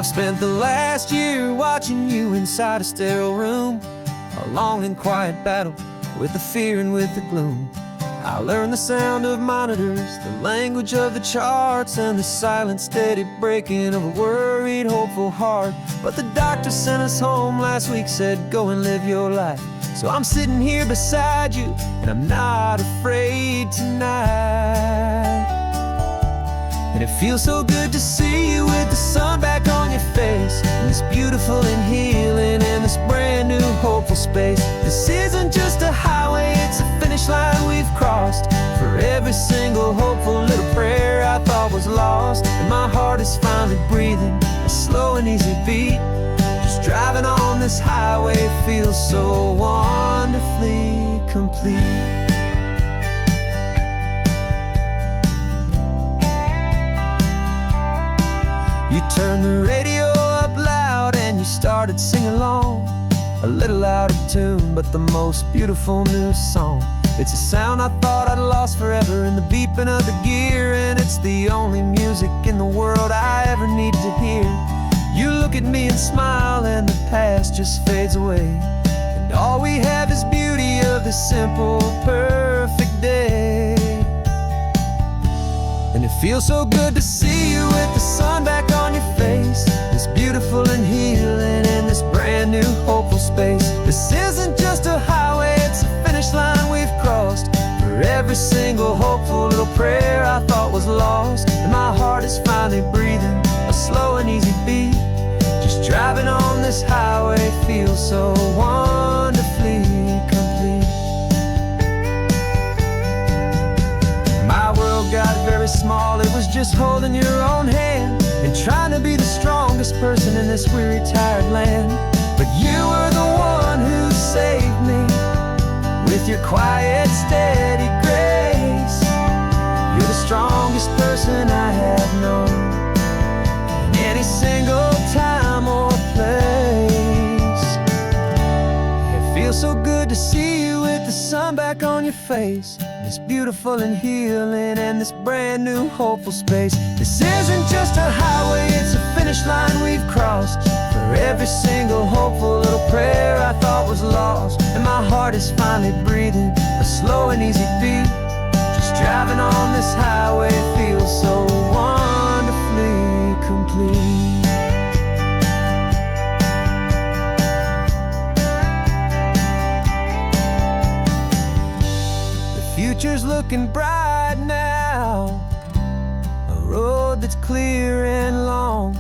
I've spent the last year watching you inside a sterile room, a long and quiet battle with the fear and with the gloom. I learned the sound of monitors, the language of the charts, and the silent, steady breaking of a worried, hopeful heart. But the doctor sent us home last week, said, go and live your life. So I'm sitting here beside you, and I'm not afraid tonight. And it feels so good to see you with the sun back on your face, and this beautiful and healing in this brand new hopeful space. This isn't just a highway, it's a finish line we've crossed. For every single hopeful little prayer I thought was lost, and my heart is finally breathing a slow and easy beat. Just driving on this highway feels so wonderfully complete. You turned the radio up loud and you started singing along, a little out of tune, but the most beautiful new song. It's a sound I thought I'd lost forever in the beeping of the gear, and it's the only music in the world I ever need to hear. You look at me and smile, and the past just fades away, and all we have is beauty of this simple, perfect day. And it feels so good to see you with the sun back on your face, this beautiful and healing in this brand new hopeful space. This isn't just a highway, it's a finish line we've crossed. For every single hopeful little prayer I thought was lost, and my heart is finally breathing a slow and easy beat. Just driving on this highway feels so wonderfully complete. My world got very small, it was just holding your own hand and trying to be the strongest person in this weary, tired land. But you were the one who saved me with your quiet, steady grace. You're the strongest person I have known in any single time or place. It feels so good to see you with the sun back on your face, this beautiful and healing and this brand new hopeful space. This isn't just a highway, it's a finish line we've crossed. For every single hopeful little prayer I thought was lost, and my heart is finally breathing a slow and easy beat. Just driving on this highway feels so wonderfully complete. Future's looking bright now, a road that's clear and long.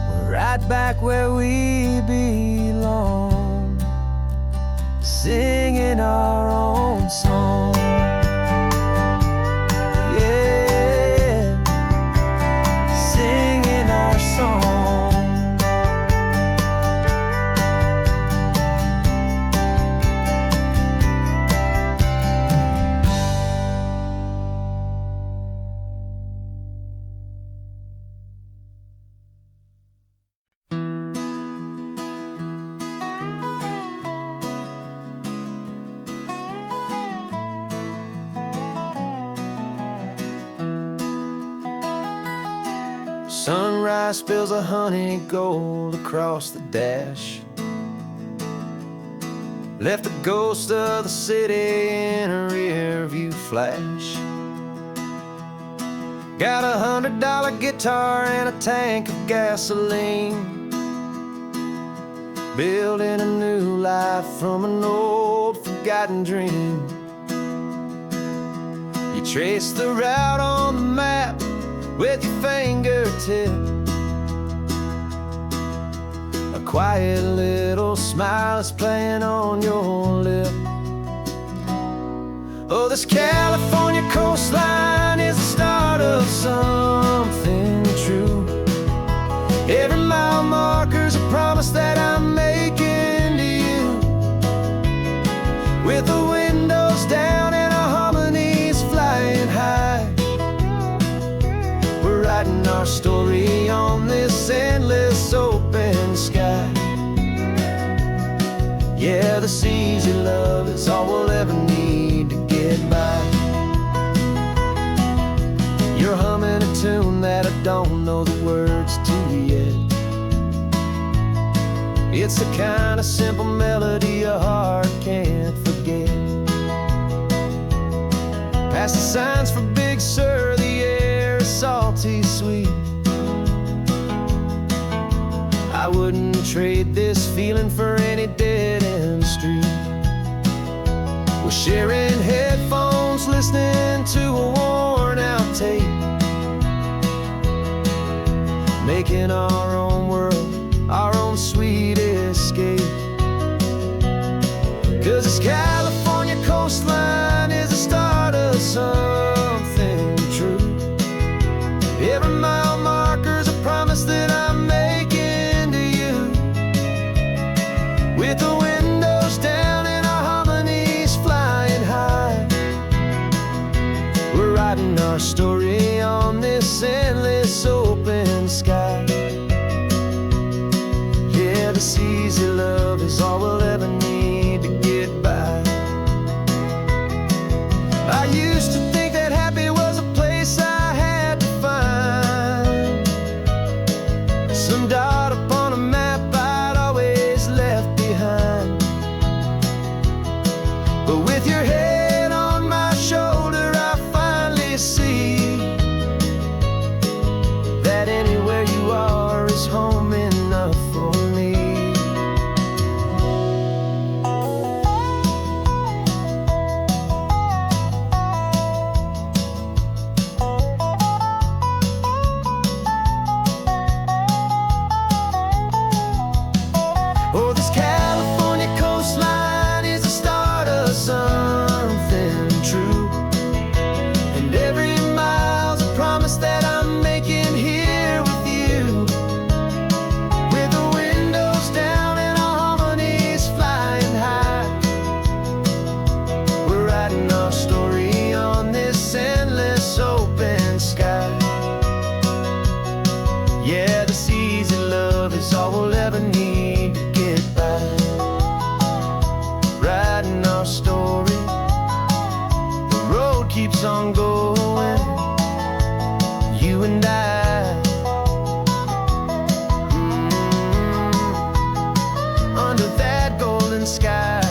We're right back where we belong, singing our own song. Yeah, singing our song. Sunrise spills a honey gold across the dash, left the ghost of the city in a rear view flash. Got $100 guitar and a tank of gasoline, building a new life from an old forgotten dream. You trace the route on the map with your fingertip, a quiet little smile is playing on your lip. Oh, this California coastline is the start of something true. Every mile marker's a promise that I'm making to you, with the windows down and our harmonies flying high. We're writing our story on this endless open sky. Yeah, this easy love is all we'll ever need to get by. You're humming a tune that I don't know the words to yet. It's the kind of simple melody a heart can't forget. Past the signs for Big Sur, the air is salty sweet. I wouldn't trade this feeling for any dead-end street. We're sharing headphones, listening to a worn-out tape, making our own world, our own sweet escape. 'Cause this California coastline is the start of something true. Every mile marker's a promise that I'm making to you. With the windows down and our harmonies flying high, we're writing our story on this endless open sky. Yeah, this easy love is all we'll ever need to get by. I used to think that happy was a place I had to find, some dot upon a map I'd always left behind. But with your head on my shoulder, I finally see that anywhere you are is home enough for me. Oh, this California coastline is the start of something true. And every mile's a promise that I'm making here with you. With the windows down and our harmonies flying high, we're writing our story on this endless open sky. Yeah, this easy love is all we'll ever need to get by. Writing our story, the road keeps on going, you and I. Under that golden sky.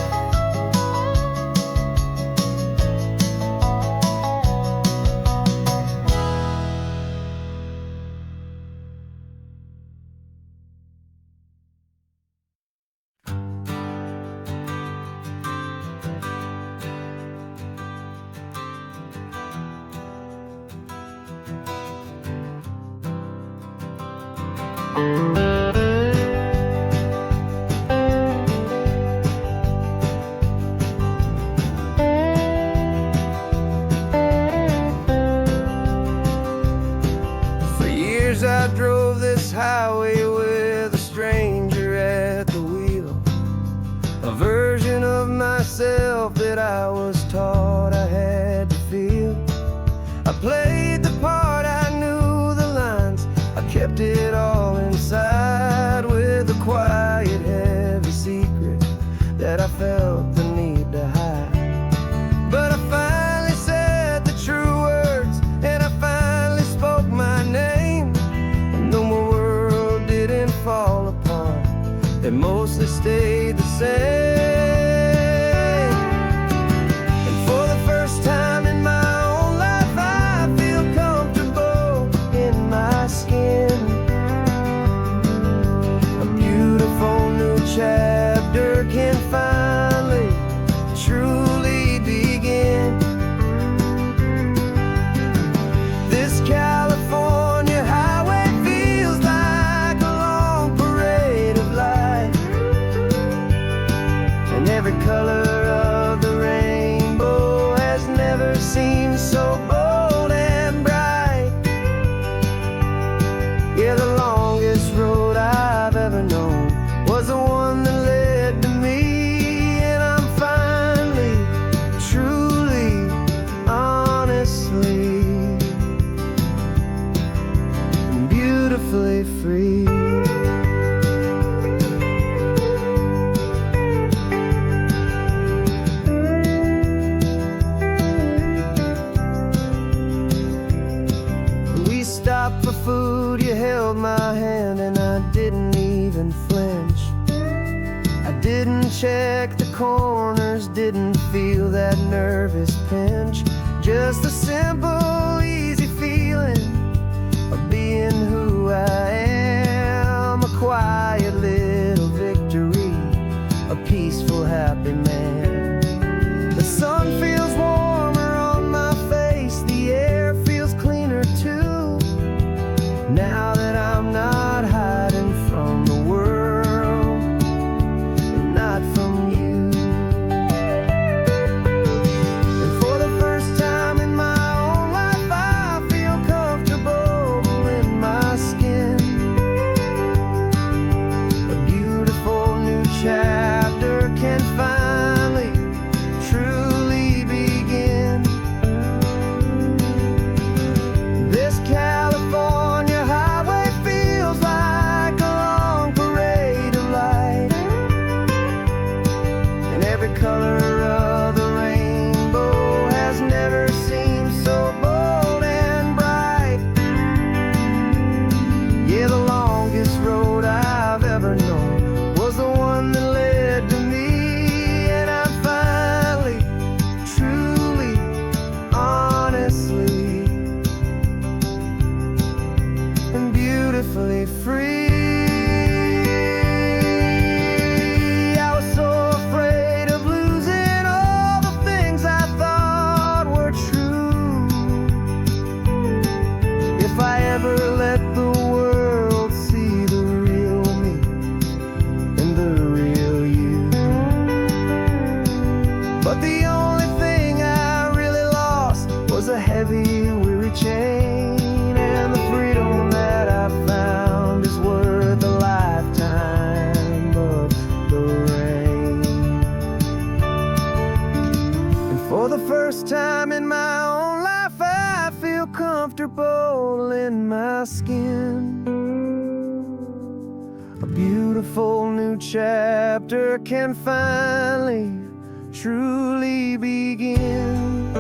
For years I drove this highway with a stranger at the wheel, a version of myself that I was taught I had to feel. I played the part, I knew the lines, I kept it all inside with a quiet, heavy secret that I felt the need to hide. But I finally said the true words, and I finally spoke my name. And though my world didn't fall apart, it mostly stayed the same. And for the first time in my own life, I feel comfortable in my skin. A beautiful new chapter can finally truly begin. This California highway feels like a long parade of light, held my hand and I didn't even flinch. I didn't check the corners, didn't feel that nervous pinch. Just a simple, easy feeling of being who I am. A quiet little victory, a peaceful, happy man. The sun feels warmer on my face, the air feels cleaner too. Now that I'm not hiding from the world, and not from you. And for the first time in my own life, I feel comfortable in my skin. A beautiful new chapter can finally, truly begin. This California highway feels like a long parade of light, and every color of the rainbow has never seemed so bold and bright. Yeah, the longest road I've ever known was the one that led to me, and I'm finally, truly, honestly, and beautifully free. I was so afraid of losing all the things I thought were true. If I ever let the world see the real me and the real you. But the only thing I really lost was a heavy, weary chain, and the freedom that I found is worth a lifetime of the rain. And for the first time in my own life, I feel comfortable in my skin. A beautiful new chapter can finally, truly begin.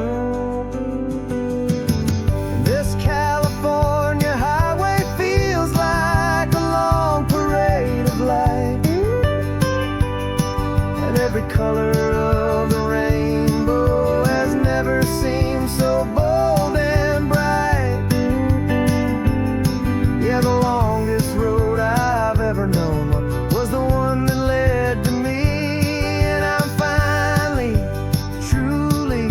This California highway feels like a long parade of light, and every color of the rainbow has never seemed so bold and bright. Yeah, the longest road I've ever known was the one that led to me, and I'm finally, truly,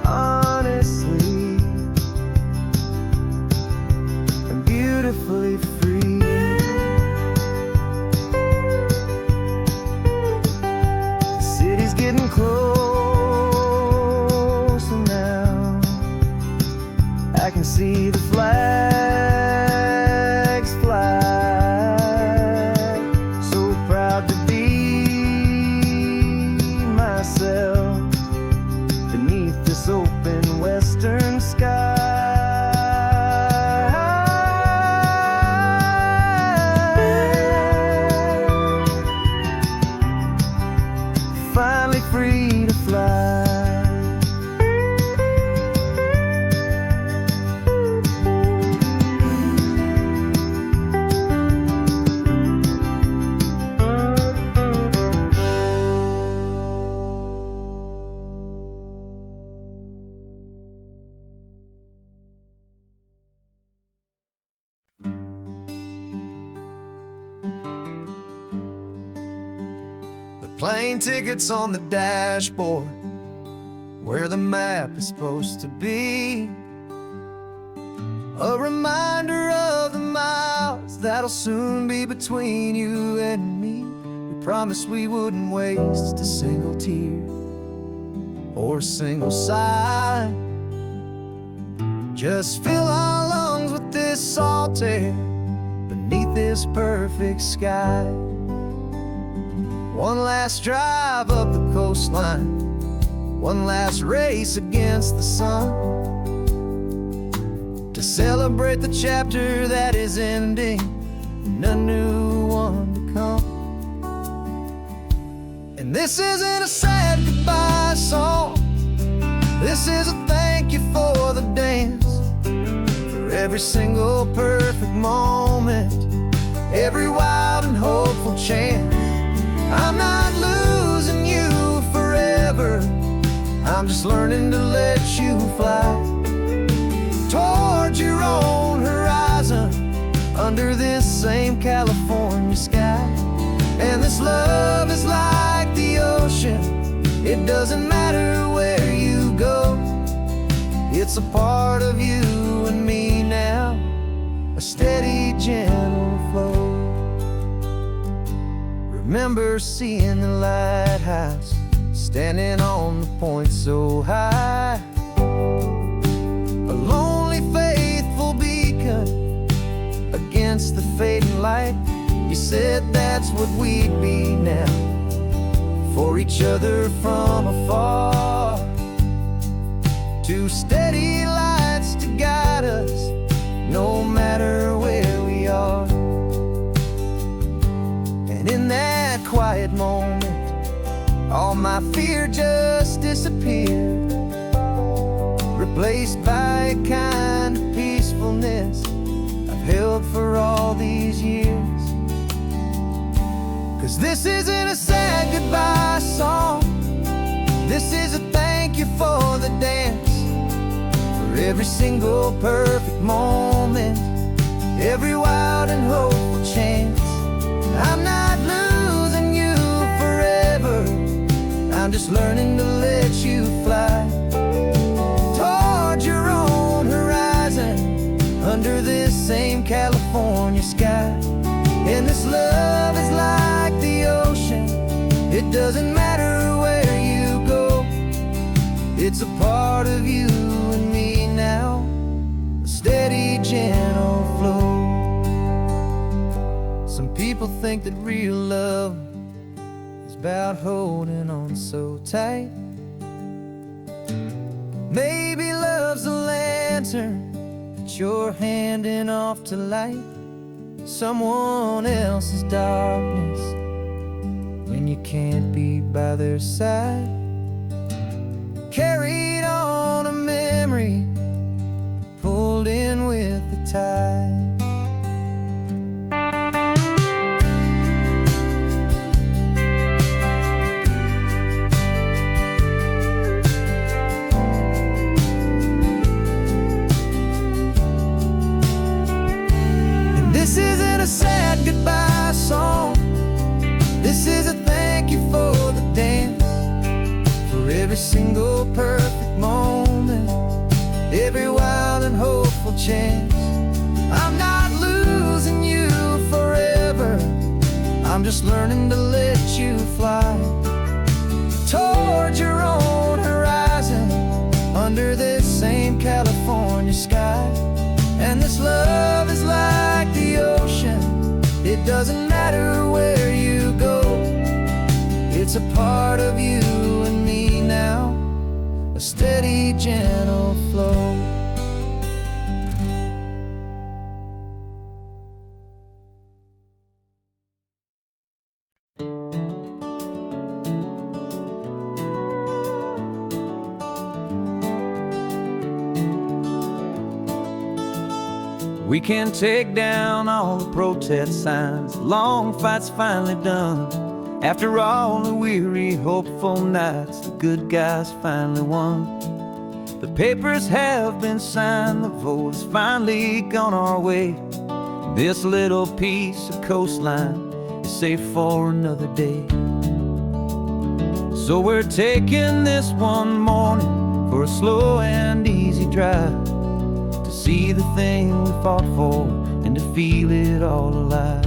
honestly, and beautifully free. The city's getting closer now. I can see the flags fly. So proud to be myself beneath this open western sky. Finally free to fly. Plane tickets on the dashboard, where the map is supposed to be. A reminder of the miles that'll soon be between you and me. We promised we wouldn't waste a single tear or a single sigh. Just fill our lungs with this salt air beneath this perfect sky. One last drive up the coastline, one last race against the sun, to celebrate the chapter that is ending and a new one to come. And this isn't a sad goodbye song, this is a thank you for the dance, for every single perfect moment, every wild and hopeful chance. I'm not losing you forever, I'm just learning to let you fly towards your own horizon, under this same California sky. And this love is like the ocean, it doesn't matter where you go, it's a part of you and me now, a steady, gentle flow. Remember seeing the lighthouse, standing on the point so high, a lonely, faithful beacon against the fading light. You said that's what we'd be now, for each other from afar. Two steady lights to guide us, no matter where we are. And in that quiet moment, all my fear just disappeared, replaced by a kind of peacefulness I've held for all these years. 'Cause this isn't a sad goodbye song, this is a thank you for the dance, for every single perfect moment, every wild and hopeful chance. I'm not losing you forever, I'm just learning to let you fly towards your own horizon, under this same California sky. And this love is like the ocean, it doesn't matter where you go, it's a part of you and me now, a steady, gentle flow. Some people think that real love is about holding on so tight. Maybe love's a lantern that you're handing off to light someone else's darkness when you can't be by their side. Carried on a memory, pulled in with the tide. This isn't a sad goodbye song, this is a thank you for the dance, for every single perfect moment, every wild and hopeful chance. I'm not losing you forever, I'm just learning to let you fly towards your own horizon, under this same California sky. And this love is like the ocean, it doesn't matter where you go, it's a part of you and me now, a steady, gentle flow. We can take down all the protest signs, long fight's finally done. After all the weary, hopeful nights, the good guys finally won. The papers have been signed, the vote has finally gone our way. This little piece of coastline is safe for another day. So we're taking this one morning for a slow and easy drive, see the thing we fought for and to feel it all alive.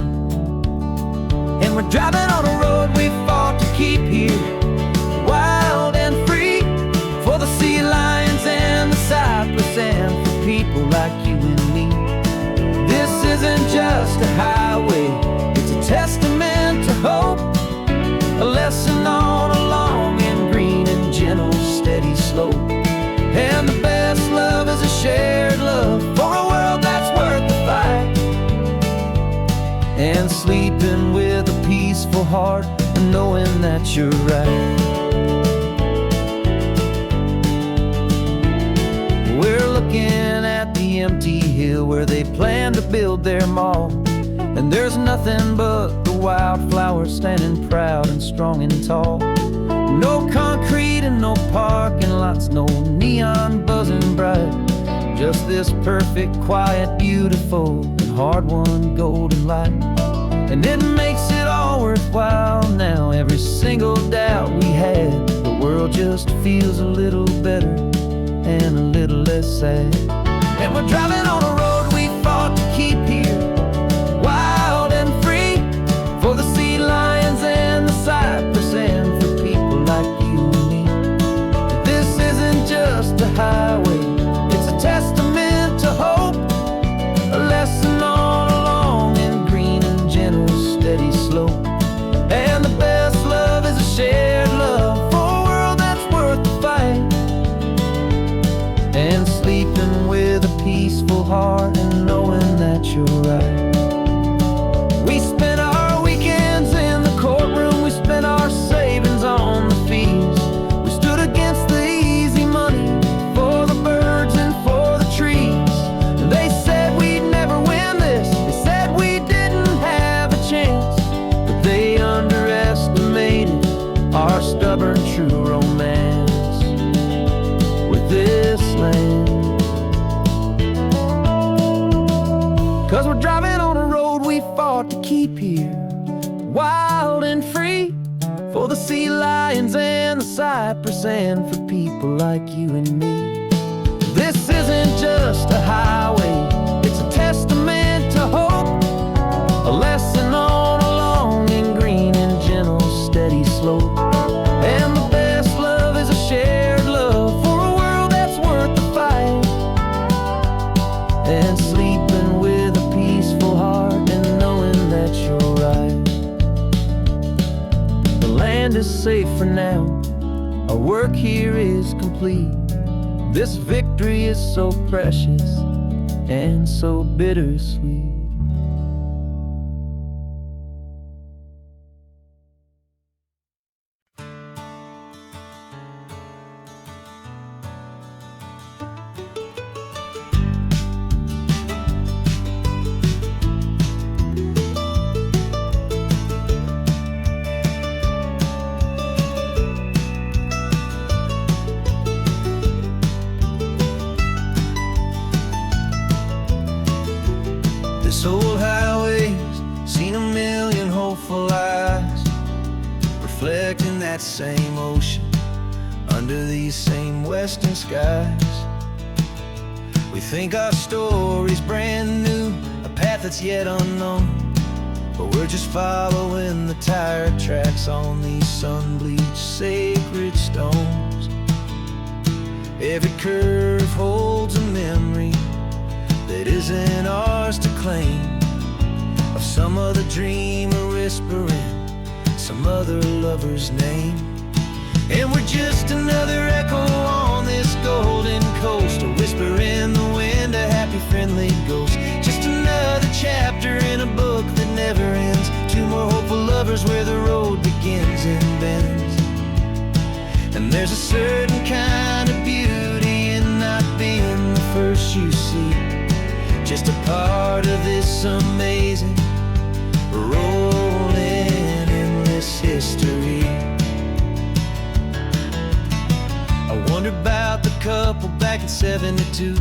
And we're driving on a road we fought to keep here, wild and free, for the sea lions and the cypress and for people like you and me. This isn't just a highway, it's a testament to hope, a lesson on a long and green and gentle, steady slope. And the best love is a shared love for a world that's worth the fight. And sleeping with a peaceful heart and knowing that you're right. We're looking at the the empty hill where they plan to build their mall. And there's nothing but the wildflowers standing proud and strong and tall. No concrete and no parking lots, no neon buzzing bright. Just this perfect, quiet, beautiful, and hard-won golden light. And it makes it all worthwhile now. Every single doubt we had, the world just feels a little better and a little less sad. And we're driving on a road we fought to keep here, wild and free, for the sea lions and the cypress and for people like you and me. This isn't just a highway, it's a testament to hope, a lesson on a long and green and gentle steady slope. And the best love is a shared love for a world that's worth the fight, and sleeping with a peaceful heart and knowing that you're right. We spent our weekends in the courtroom, we spent our savings on the fees. We stood against the easy money for the birds and for the trees. And they said we'd never win this, they said we didn't have a chance, but they underestimated our stubborn true romance with this land. 'Cause we're driving on a road we fought to keep here, wild and free, for the sea lions and the cypress and for people like you and me. This isn't just a highway, it's a testament to hope, a lesson on a long and green and gentle steady slope. And the best love is a shared love for a world that's worth the fight, and sleeping with a peaceful heart and knowing that you're right. The land is safe for now, our work here is complete. This victory is so precious and so bittersweet. This old highway's seen a million hopeful eyes, reflecting that same ocean under these same western skies. We think our story's brand new, a path that's yet unknown, but we're just following the tire tracks on these sun-bleached sacred stones. Every curve holds a memory that isn't ours to claim, of some other dreamer whispering some other lover's name. And we're just another echo on this golden coast, a whisper in the wind, a happy friendly ghost. Just another chapter in a book that never ends, two more hopeful lovers where the road begins and bends. And there's a certain kind of beauty in not being the first you see, just a part of this amazing, rolling, endless history. I wonder about the couple back in '72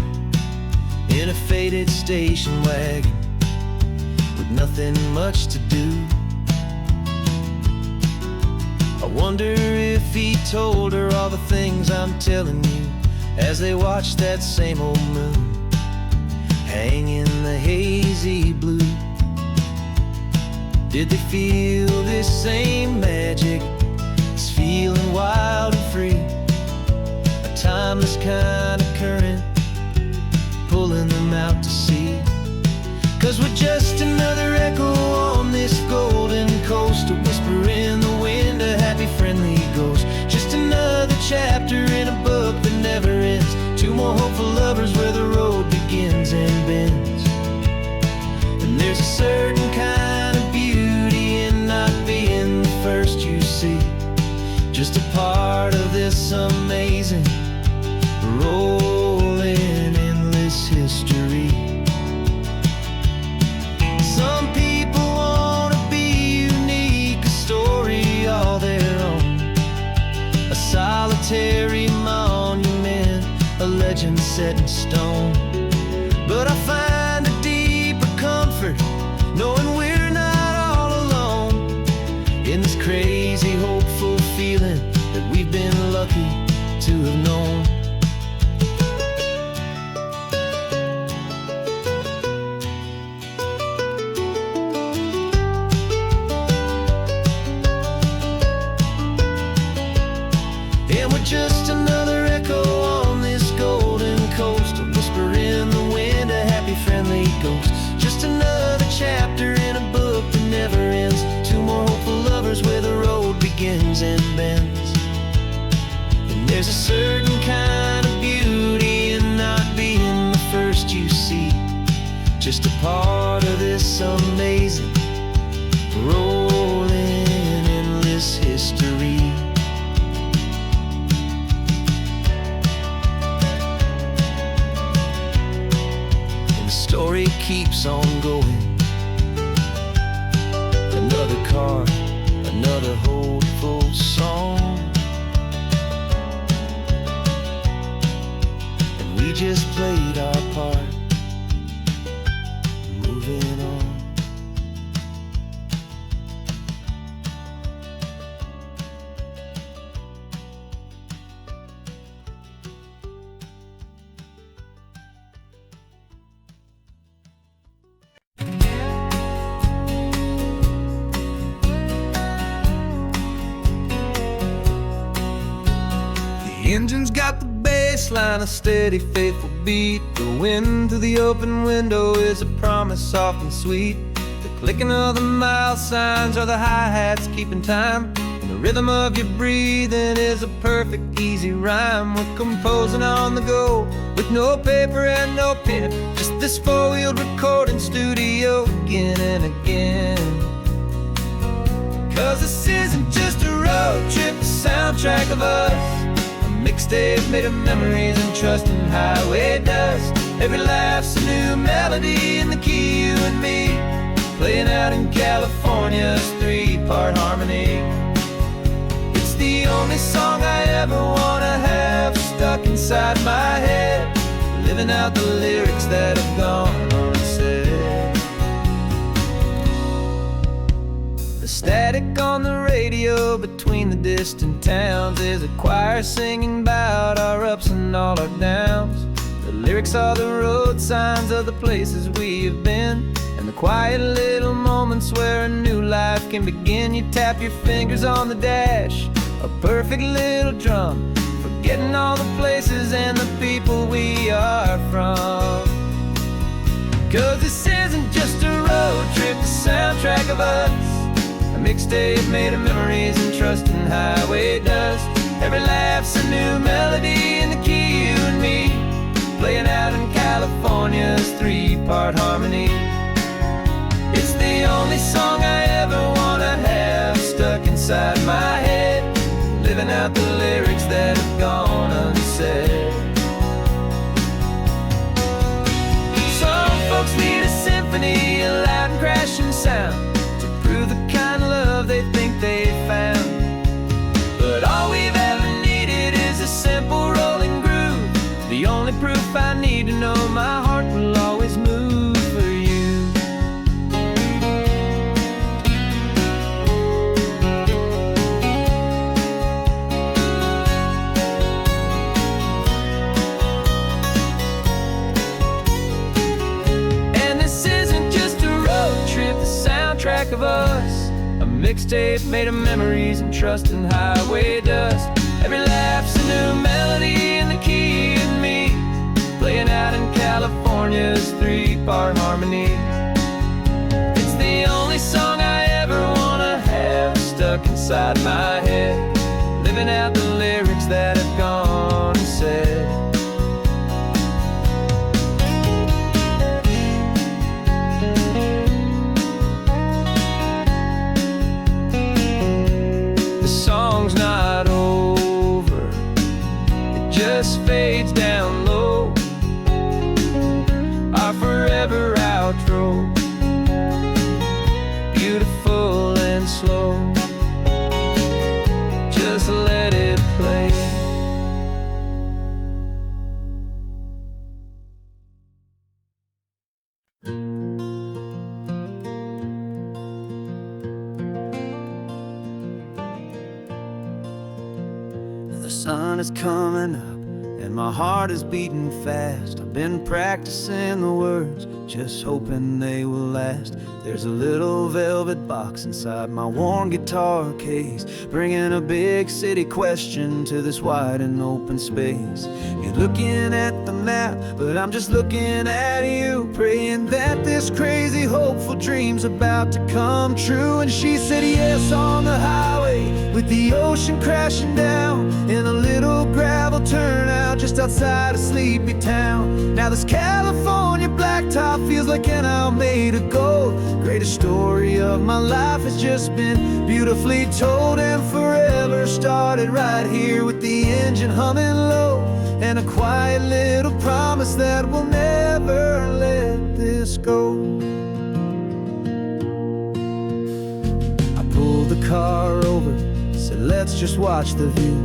in a faded station wagon with nothing much to do. I wonder if he told her all the things I'm telling you as they watched that same old moon hang in the hazy blue. Did they feel this same magic, this feeling wild and free, a timeless kind of current pulling them out to sea? 'Cause we're just another echo on this golden coast, a whisper in the wind, a happy friendly ghost. Just another chapter in a book that never ends, two more hopeful lovers where the road begins and bends. And there's a certain kind of beauty in not being the first you see, just a part of this amazing, rolling, endless history. legend set in stone. But I find a deeper comfort knowing we're not all alone in this crazy, hopeful feeling that we've been lucky to have known. And we're just another echo on this golden coast, a whisper in the wind, a happy, friendly ghost. Just another chapter in a book that never ends. Two more hopeful lovers where the road begins and bends. And there's a certain kind of beauty in not being the first you see, just a part of this amazing, rolling, endless history. Story keeps on going. Another car, another hopeful song, and we just played our part, moving on. The engine's got the bass line, a steady, faithful beat. The wind through the open window is a promise soft and sweet. The clicking of the mile signs are the hi-hats keeping time, and the rhythm of your breathing is a perfect, easy rhyme. We're composing on the go with no paper and no pen, just this four-wheeled recording studio again and again. 'Cause this isn't just a road trip, the soundtrack of us, mixtape made of memories and trust in highway dust. Every laugh's a new melody in the key, you and me, playing out in California's three-part harmony. It's the only song I ever wanna have stuck inside my head, living out the lyrics that have gone unsaid. The static on the radio between the distant towns is a choir singing about our ups and all our downs. The lyrics are the road signs of the places we have been, and the quiet little moments where a new life can begin. You tap your fingers on the dash, a perfect little drum, forgetting all the places and the people we are from. 'Cause this isn't just a road trip, the soundtrack of us, a mixtape made of memories and trust in highway dust. Every laugh's a new melody in the key, you and me, playing out in California's three-part harmony. It's the only song I ever wanna have stuck inside my head, living out the lyrics that have gone unsaid. Some folks need a symphony, a loud and crashing sound, to prove the kind of love they think they found. But all we've ever needed is a simple rolling groove, the only proof I need to know my heart will always move for you. And this isn't just a road trip, the soundtrack of us, a mixtape made of memories and trust in highway dust. Every laugh's a new melody in the key and me, playing out in California's three-part harmony. It's the only song I ever wanna have stuck inside my head, living out the lyrics that have gone unsaid. The song's not over, it just fades down low, our forever outro, beautiful and slow. sun is coming up and my heart is beating fast. I've been practicing the words, just hoping they will last. There's a little velvet box inside my worn guitar case, bringing a big city question to this wide and open space. You're looking at the map, but I'm just looking at you, praying that this crazy hopeful dream's about to come true. And she said yes on the highway, with the ocean crashing down, in a little gravel turnout just outside of Sleepy Town. Now this California blacktop feels like an hour made of gold. Greatest story of my life has just been beautifully told, and forever started right here with the engine humming low, and a quiet little promise that we'll never let this go. I pulled the car over, said let's just watch the view.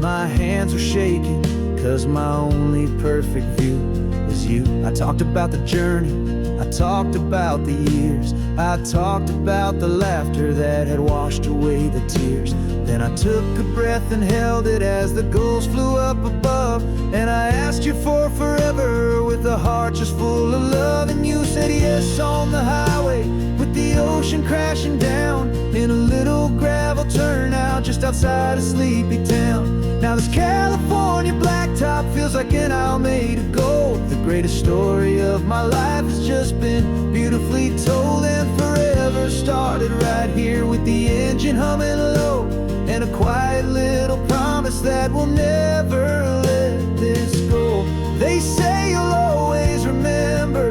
My hands were shaking, cause my only perfect view was you. I talked about the journey, I talked about the years, I talked about the laughter that had washed away the tears. Then I took a breath and held it as the gulls flew up above, and I asked you for forever with a heart just full of love. And you said yes on the highway, with the ocean crashing down, in a little gravel turnout just outside of Sleepy Town. Now this California blacktop feels like an hour made of gold. The greatest story of my life has just been beautifully told, and forever started right here with the engine humming low, and a quiet little promise that we'll never let this go. They say you'll always remember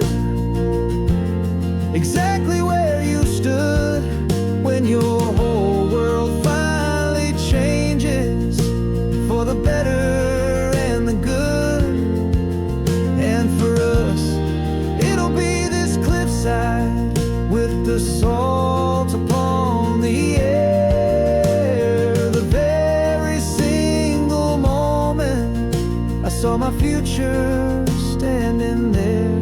exactly where you stood when your whole world finally changes for the better and the good. And for us, it'll be this cliffside with the salt upon the air. The very single moment I saw my future standing there.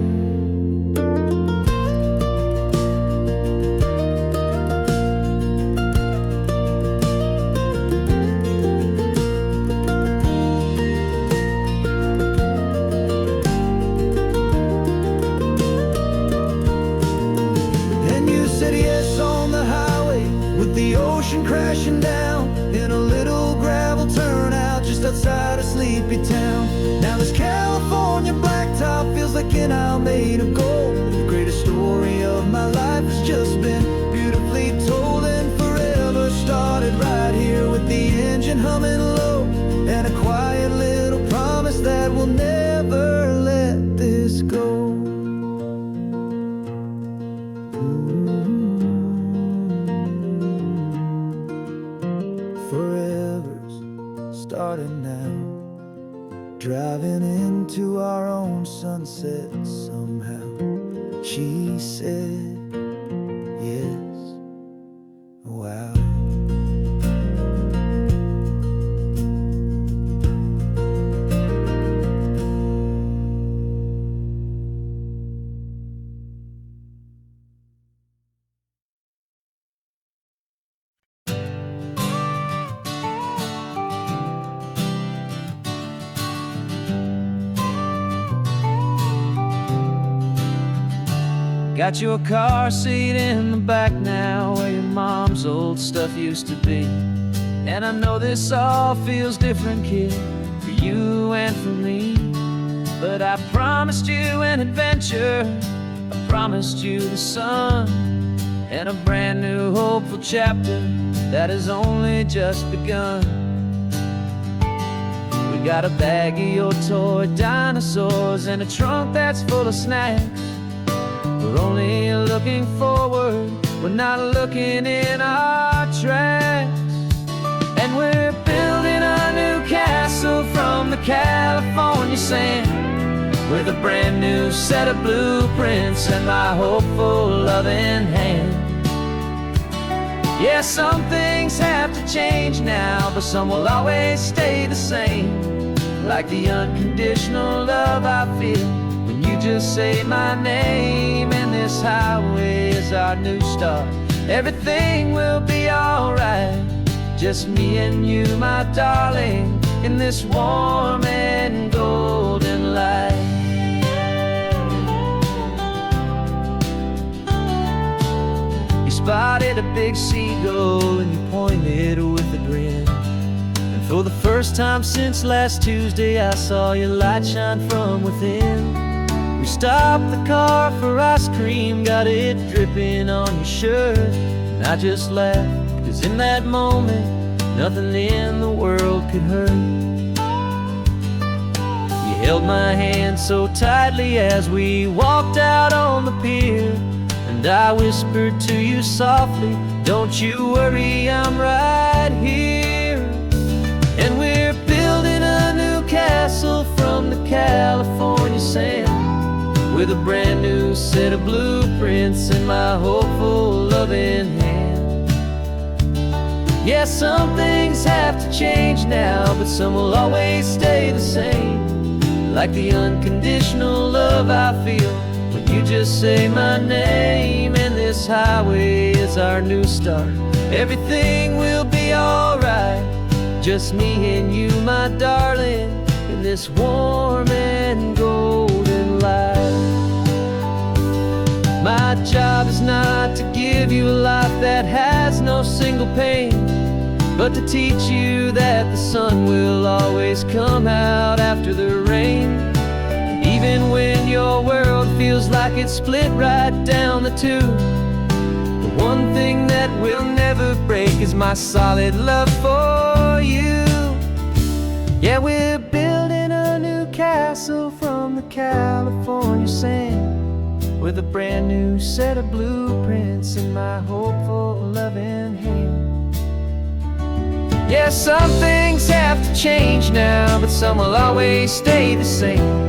The ocean crashing down, in a little gravel turnout just outside of Sleepy Town. Now this California blacktop feels like an hour made of gold. The greatest story of my life has just been beautifully told, and forever started right here with the engine humming low, and a quiet little promise that we'll never let this go. Forever's started now, driving into our own sunset somehow. She said yes, wow. Got your car seat in the back now, where your mom's old stuff used to be. And I know this all feels different, kid, for you and for me. But I promised you an adventure, I promised you the sun, and a brand new hopeful chapter that has only just begun. We got a bag of your toy dinosaurs and a trunk that's full of snacks. We're only looking forward, we're not looking in our tracks. And we're building a new castle from the California sand, with a brand new set of blueprints and my hopeful loving hand. Yeah, some things have to change now, but some will always stay the same, like the unconditional love I feel when you just say my name. And this highway is our new start, everything will be alright. Just me and you, my darling, in this warm and golden light. You spotted a big seagull and you pointed with a grin. And for the first time since last Tuesday, I saw your light shine from within. We stopped the car for ice cream, got it dripping on your shirt. And I just laughed, 'cause in that moment, nothing in the world could hurt. You held my hand so tightly as we walked out on the pier. And I whispered to you softly, don't you worry, I'm right here. And we're building a new castle from the California sand, with a brand new set of blueprints in my hopeful, loving hand. Yeah, some things have to change now, but some will always stay the same. Like the unconditional love I feel when you just say my name. And this highway is our new start. Everything will be alright, just me and you, my darling, in this warm and golden light. My job is not to give you a life that has no single pain, but to teach you that the sun will always come out after the rain. Even when your world feels like it's split right down the two, the one thing that will never break is my solid love for you. Yeah, we're building a new castle from the California sand, with a brand new set of blueprints in my hopeful, loving hand. Yeah, some things have to change now, but some will always stay the same.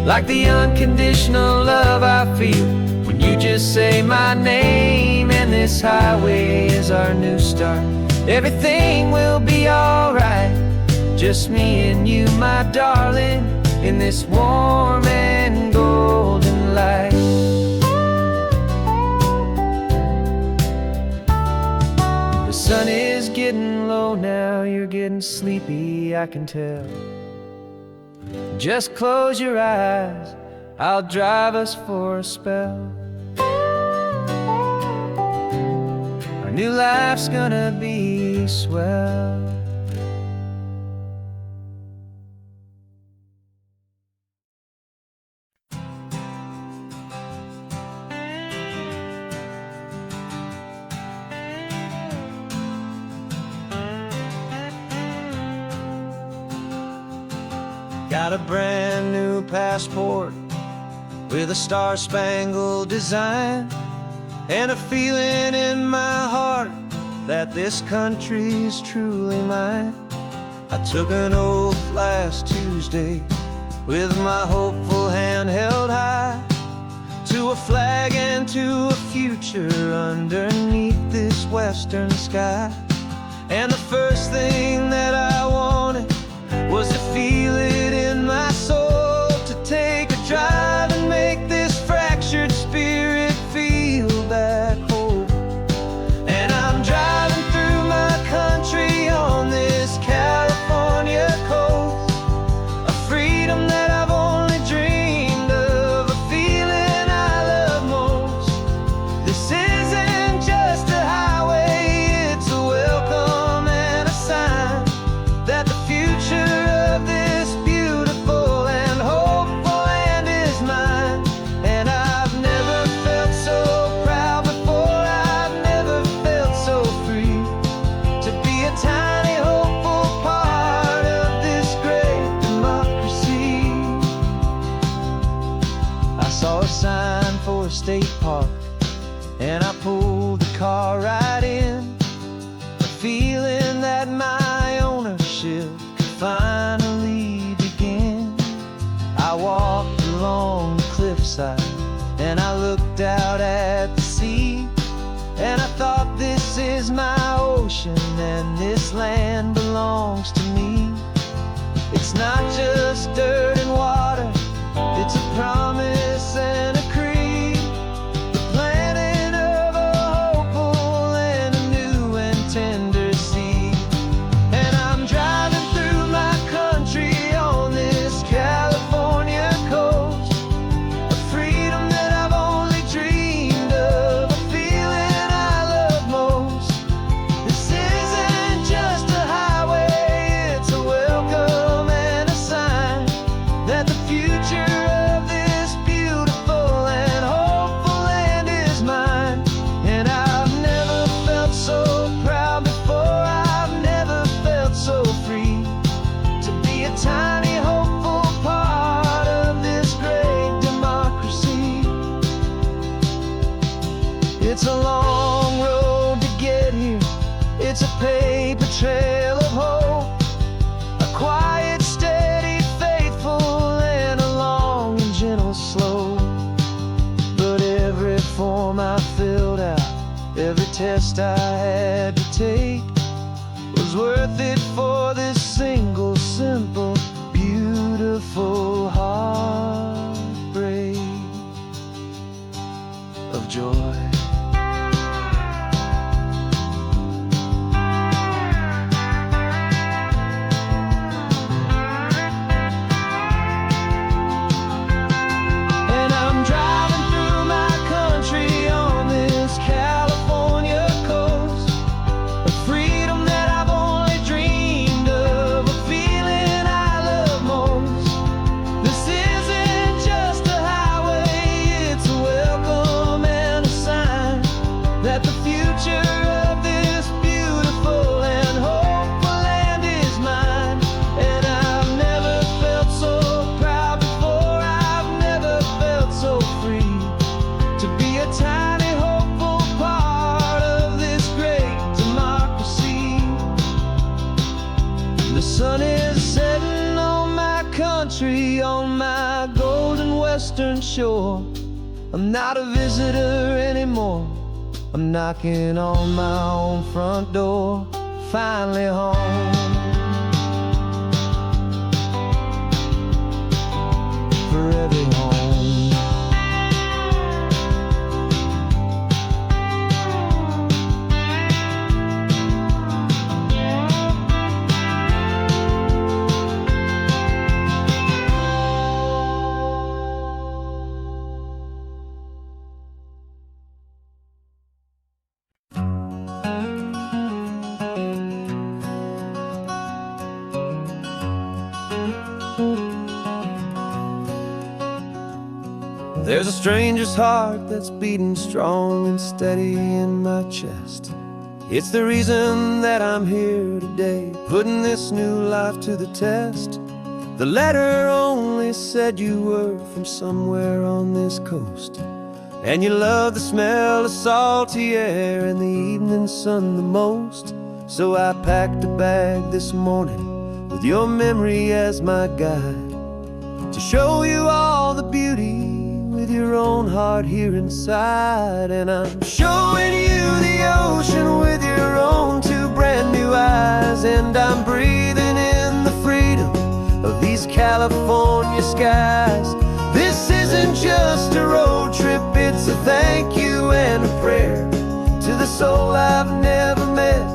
Like the unconditional love I feel when you just say my name. And this highway is our new start. Everything will be alright, just me and you, my darling, in this warm and golden light. The sun is getting low now, you're getting sleepy, I can tell. Just close your eyes, I'll drive us for a spell. Our new life's gonna be swell. Got a brand new passport with a star-spangled design, and a feeling in my heart that this country's truly mine. I took an oath last Tuesday with my hopeful hand held high, to a flag and to a future underneath this western sky. And the first thing that I wanted was to feel it in my soul, to take a drive and make this fractured spirit feel back home. And I'm driving through my country on this California coast, a freedom that I've only dreamed of, a feeling I love most. This isn't just a highway, it's a welcome and a sign that the future of this beautiful and hopeful land is mine. And I've never felt so proud before, I've never felt so free, to be a tiny hopeful part of this great democracy. I saw a sign for a state park, and I pulled the car right in, a feeling that my ownership finally begin. I walked along the cliffside and I looked out at the sea, and I thought, this is my ocean and this land belongs to me. It's not just dirt and water, it's a promise and a creed, the planting of a hopeful and a new and tender seed. And I'm driving through my paper trail of hope, a quiet, steady, faithful, and a long and gentle slope. But every form I filled out, every test I had to take, was worth it for this single, simple, beautiful heartbreak of joy. On my golden western shore, I'm not a visitor anymore. I'm knocking on my own front door, finally home. Forever home. There's a stranger's heart that's beating strong and steady in my chest. It's the reason that I'm here today, putting this new life to the test. The letter only said you were from somewhere on this coast, and you love the smell of salty air and the evening sun the most. So I packed a bag this morning with your memory as my guide, to show you all the beauty with your own heart here inside. And I'm showing you the ocean with your own two brand new eyes, and I'm breathing in the freedom of these California skies. This isn't just a road trip, it's a thank you and a prayer to the soul I've never met,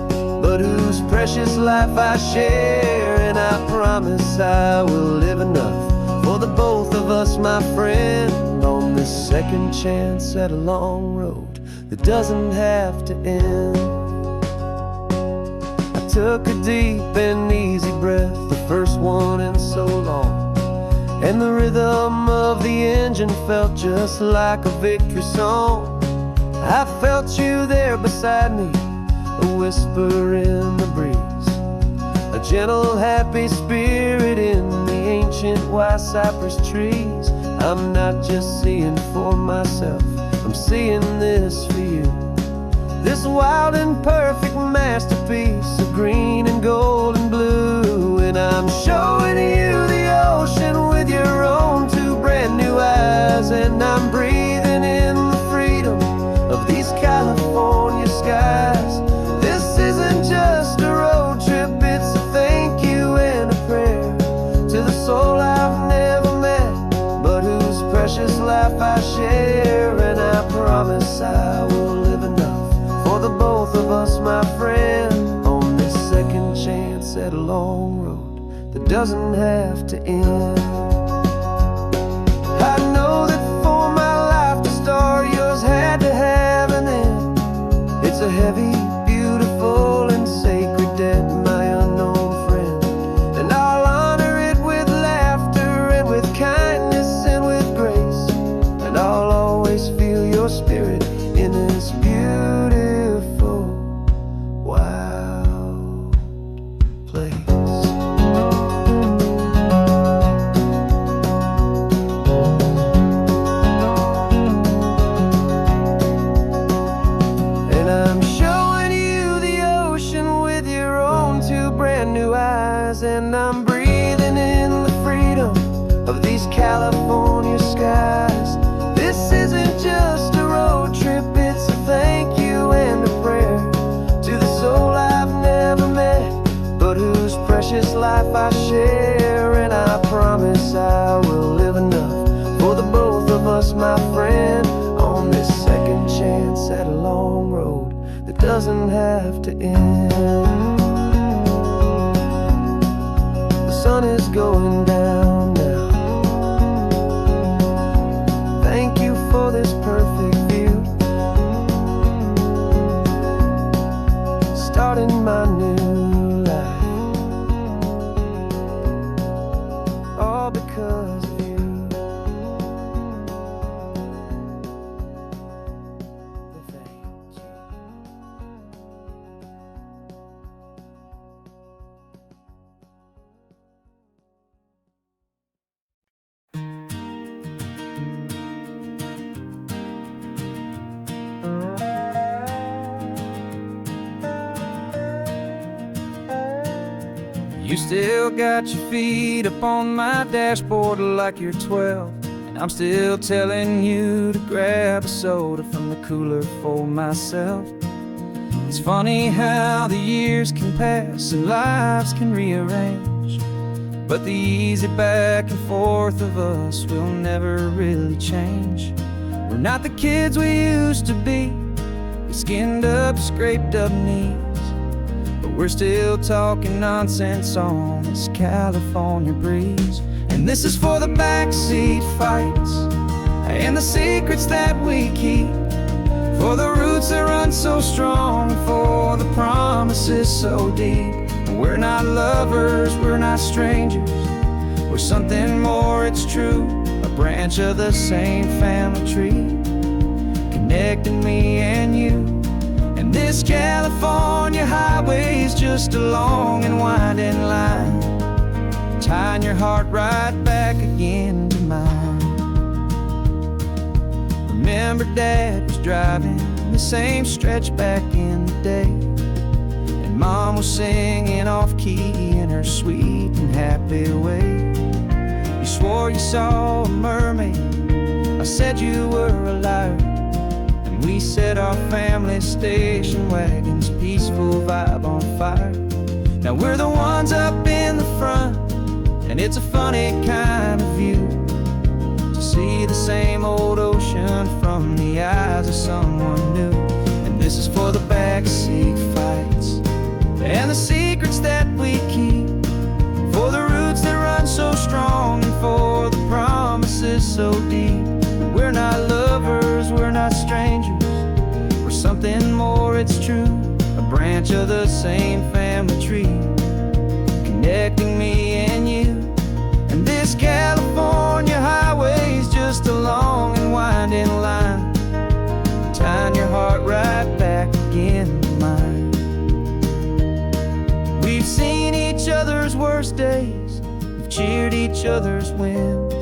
but whose precious life I share. And I promise I will live enough for the both of us, my friend, on this second chance at a long road that doesn't have to end. I took a deep and easy breath, the first one in so long, and the rhythm of the engine felt just like a victory song. I felt you there beside me, a whisper in the breeze, a gentle happy spirit in the ancient white cypress trees. I'm not just seeing for myself, I'm seeing this for you, this wild and perfect masterpiece of green and gold and blue. And I'm showing you the ocean with your own two brand new eyes, and I'm breathing in the freedom of these California skies. This isn't just a road trip, it's a thank you and a prayer to the soul I've never met, but whose precious life I share. And I promise I will live enough for the both of us, my friend, on this second chance at a long road that doesn't have to end. I know that for my life to start, yours had to have an end. It's a heavy, beautiful, and sacred debt, my unknown friend, and I'll honor it with laughter and with kindness and with grace, and I'll always feel your spirit in this beautiful, wild place. eyes, and I'm breathing in the freedom of these California skies. This isn't just a road trip, it's a thank you and a prayer to the soul I've never met, but whose precious life I share. And I promise I will live enough for the both of us, my friend, on this second chance at a long road that doesn't have to end. The sun is going down now. Thank you for this perfect view, starting my new life, all because of you. Thank you. You still got your feet up on my dashboard like you're 12, and I'm still telling you to grab a soda from the cooler for myself. It's funny how the years can pass and lives can rearrange, but the easy back and forth of us will never really change. We're not the kids we used to be, with skinned up, scraped up knees, but we're still talking nonsense on this California breeze. And this is for the backseat fights and the secrets that we keep, for the roots that run so strong, for the promises so deep. We're not lovers, we're not strangers, we're something more, it's true, a branch of the same family tree, connecting me and you. And this California highway is just a long and winding line, tying your heart right back again to mine. Remember Dad was driving the same stretch back in the day, and Mom was singing off-key in her sweet and happy way. You swore you saw a mermaid, I said you were a liar, and we set our family station wagon's peaceful vibe on fire. Now we're the ones up in the front, and it's a funny kind of view to see the same old ocean from the eyes of someone new. And this is for the backseat fights and the secrets that we keep, for the roots that run so strong, and for the promises so deep. We're not lovers, we're not strangers, we're something more, it's true, a branch of the same family tree, connecting me and you. And this California highway is just a long and winding line, tying your heart right back again to mine. We've seen each other's worst days, we've cheered each other's wins,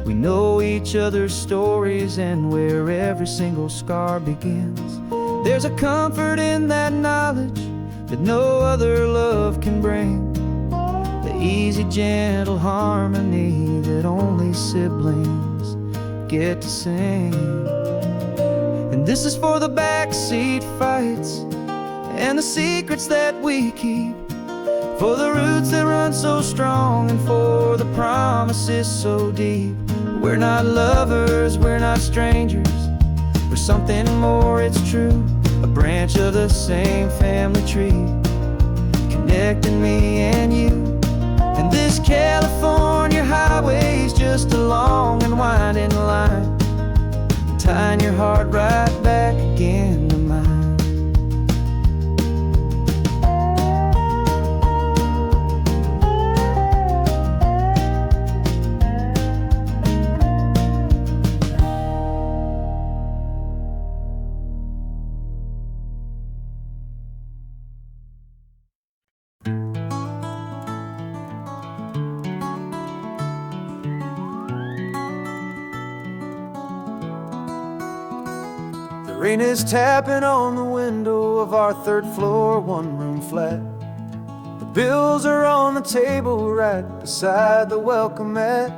we know each other's stories and where every single scar begins. There's a comfort in that knowledge that no other love can bring, the easy, gentle harmony that only siblings get to sing. And this is for the backseat fights and the secrets that we keep, for the roots that run so strong, and for the promises so deep. We're not lovers, we're not strangers, we're something more, it's true, a branch of the same family tree, connecting me and you. And this California highway is just a long and winding line, tying your heart right back again to mine. Rain is tapping on the window of our third floor, one room flat. The Bills are on the table right beside the welcome mat,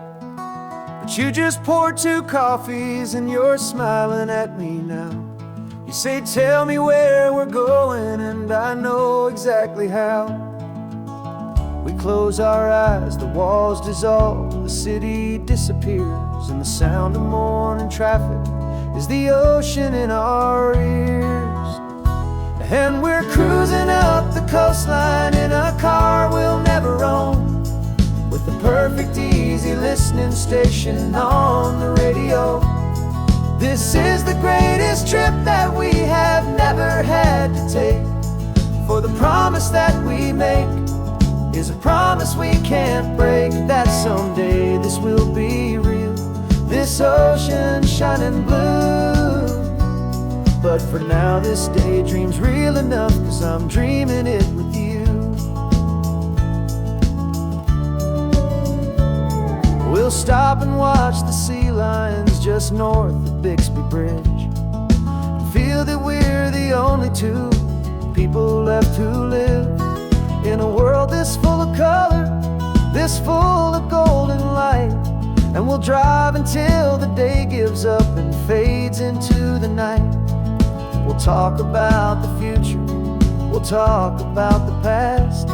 but you just poured 2 coffees and you're smiling at me now. You say, tell me where we're going, and I know exactly how. We close our eyes, the walls dissolve, the city disappears, and the sound of morning traffic is the ocean in our ears. And we're cruising up the coastline in a car we'll never own, with the perfect easy listening station on the radio. This is the greatest trip that we have never had to take, for the promise that we make is a promise we can't break, that someday this will be real, this ocean shining blue. But for now this daydream's real enough, 'cause I'm dreaming it with you. We'll stop and watch the sea lions just north of Bixby Bridge, feel that we're the only 2 people left who live in a world this full of color, this full of golden light. And we'll drive until the day gives up and fades into the night. We'll talk about the future, we'll talk about the past,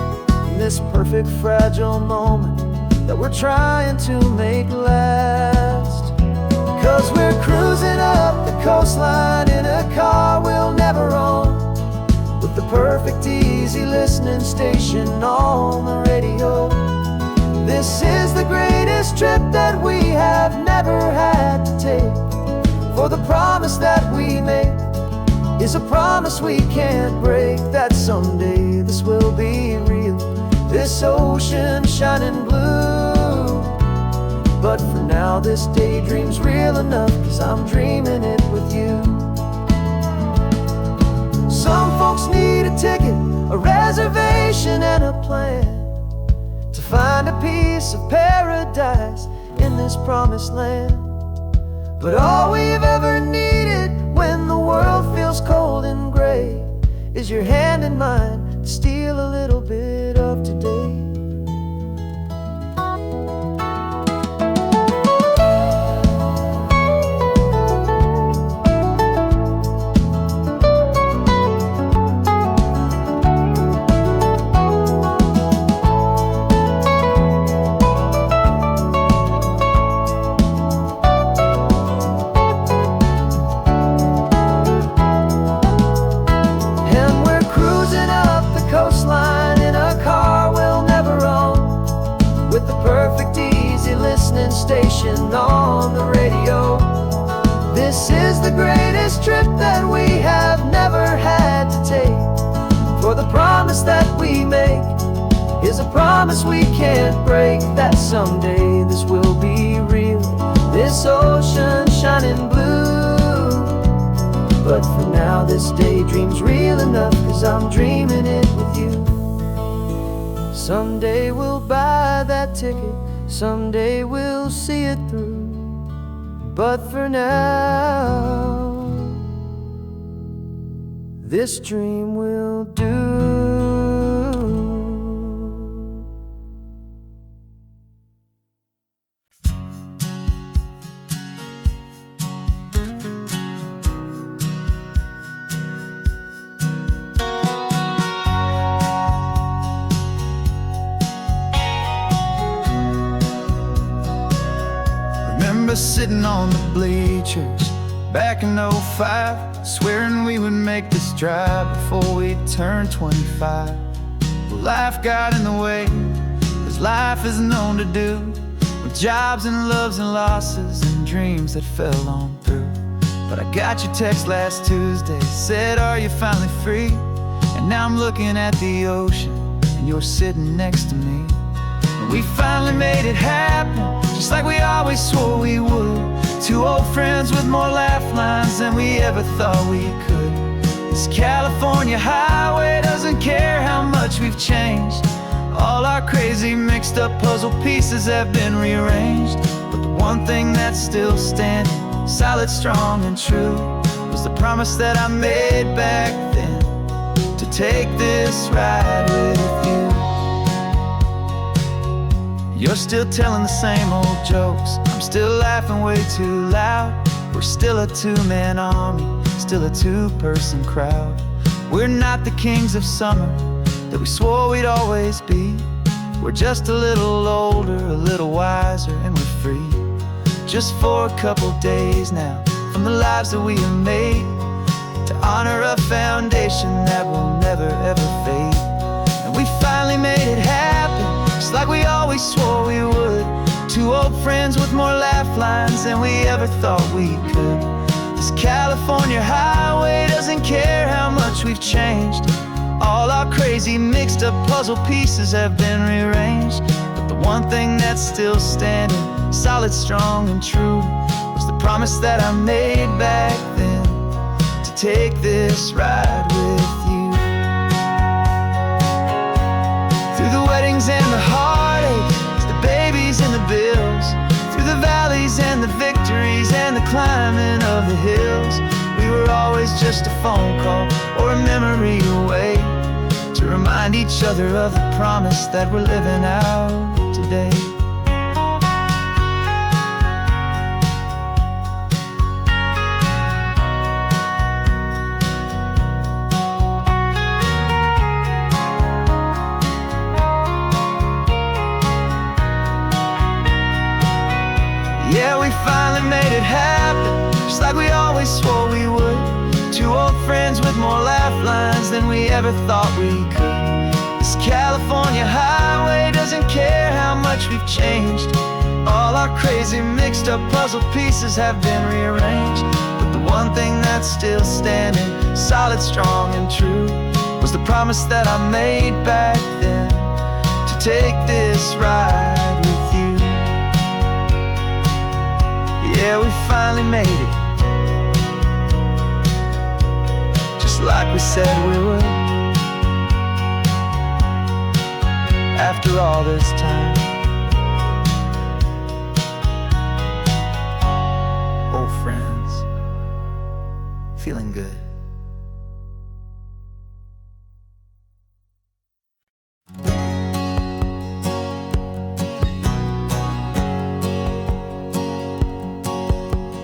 in this perfect fragile moment that we're trying to make last. 'Cause we're cruising up the coastline in a car we'll never own, with the perfect easy listening station on the radio. This is the greatest trip that we have never had to take, for the promise that we make is a promise we can't break, that someday this will be real, this ocean shining blue. But for now this daydream's real enough, 'cause I'm dreaming it with you. Some folks need a ticket, a reservation and a plan, to find a piece of paradise in this promised land. But all we've ever needed when the world feels cold and gray is your hand in mine to steal a little bit of today. Station on the radio. This is the greatest trip that we have never had to take, for the promise that we make is a promise we can't break, that someday this will be real, this ocean shining blue. But for now this daydream's real enough, 'cause I'm dreaming it with you. Someday we'll buy that ticket, someday we'll see it through, but for now this dream will do. Sitting on the bleachers back in '05, swearing we would make this drive before we turned 25. Well, life got in the way, as life is known to do, with jobs and loves and losses and dreams that fell on through. But I got your text last Tuesday, said, are you finally free? And now I'm looking at the ocean and you're sitting next to me. And we finally made it happen, just like we always swore we would. 2 old friends with more laugh lines than we ever thought we could. This California highway doesn't care how much we've changed. All our crazy mixed up puzzle pieces have been rearranged. But the one thing that's still standing, solid, strong and true, was the promise that I made back then, to take this ride with you. You're still telling the same old jokes, I'm still laughing way too loud. We're still a two-man army, still a two-person crowd. We're not the kings of summer that we swore we'd always be. We're just a little older, a little wiser, and we're free. Just for a couple days now, from the lives that we have made, to honor a foundation that will never ever fade. And we finally made it happen, just like we always swore we would. Two old friends with more laugh lines than we ever thought we could. This California highway doesn't care how much we've changed. All our crazy mixed up puzzle pieces have been rearranged. But the one thing that's still standing, solid, strong, and true, was the promise that I made back then, to take this ride with you. Through the weddings and the heartaches, the babies and the bills, through the valleys and the victories and the climbing of the hills, we were always just a phone call or a memory away, to remind each other of the promise that we're living out today. Yeah, we finally made it happen, just like we always swore we would. Two old friends with more laugh lines than we ever thought we could. This California highway doesn't care how much we've changed. All our crazy mixed up puzzle pieces have been rearranged. But the one thing that's still standing, solid, strong, and true, was the promise that I made back then, to take this ride with you. Yeah, we finally made it, just like we said we would. After all this time, old friends, feeling good.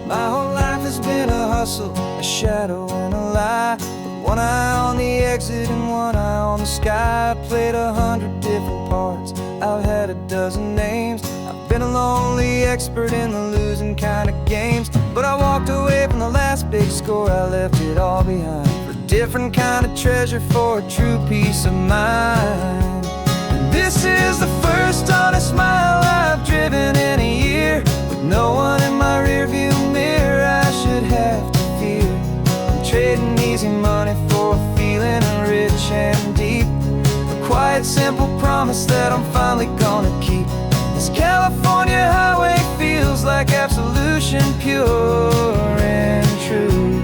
My whole life has been a hustle, a shadow and a lie. With one eye on the exit and one eye on the sky. I played 100 different parts, I've had a dozen names. I've been a lonely expert in the losing kind of games. But I walked away from the last big score, I left it all behind, for a different kind of treasure, for a true peace of mind. And this is the first honest mile I've driven in a year, with no one in my rearview mirror I should have to fear. I'm trading easy money for a feeling rich and deep, a quiet, simple promise that I'm finally gonna keep. This California highway feels like absolution, pure and true.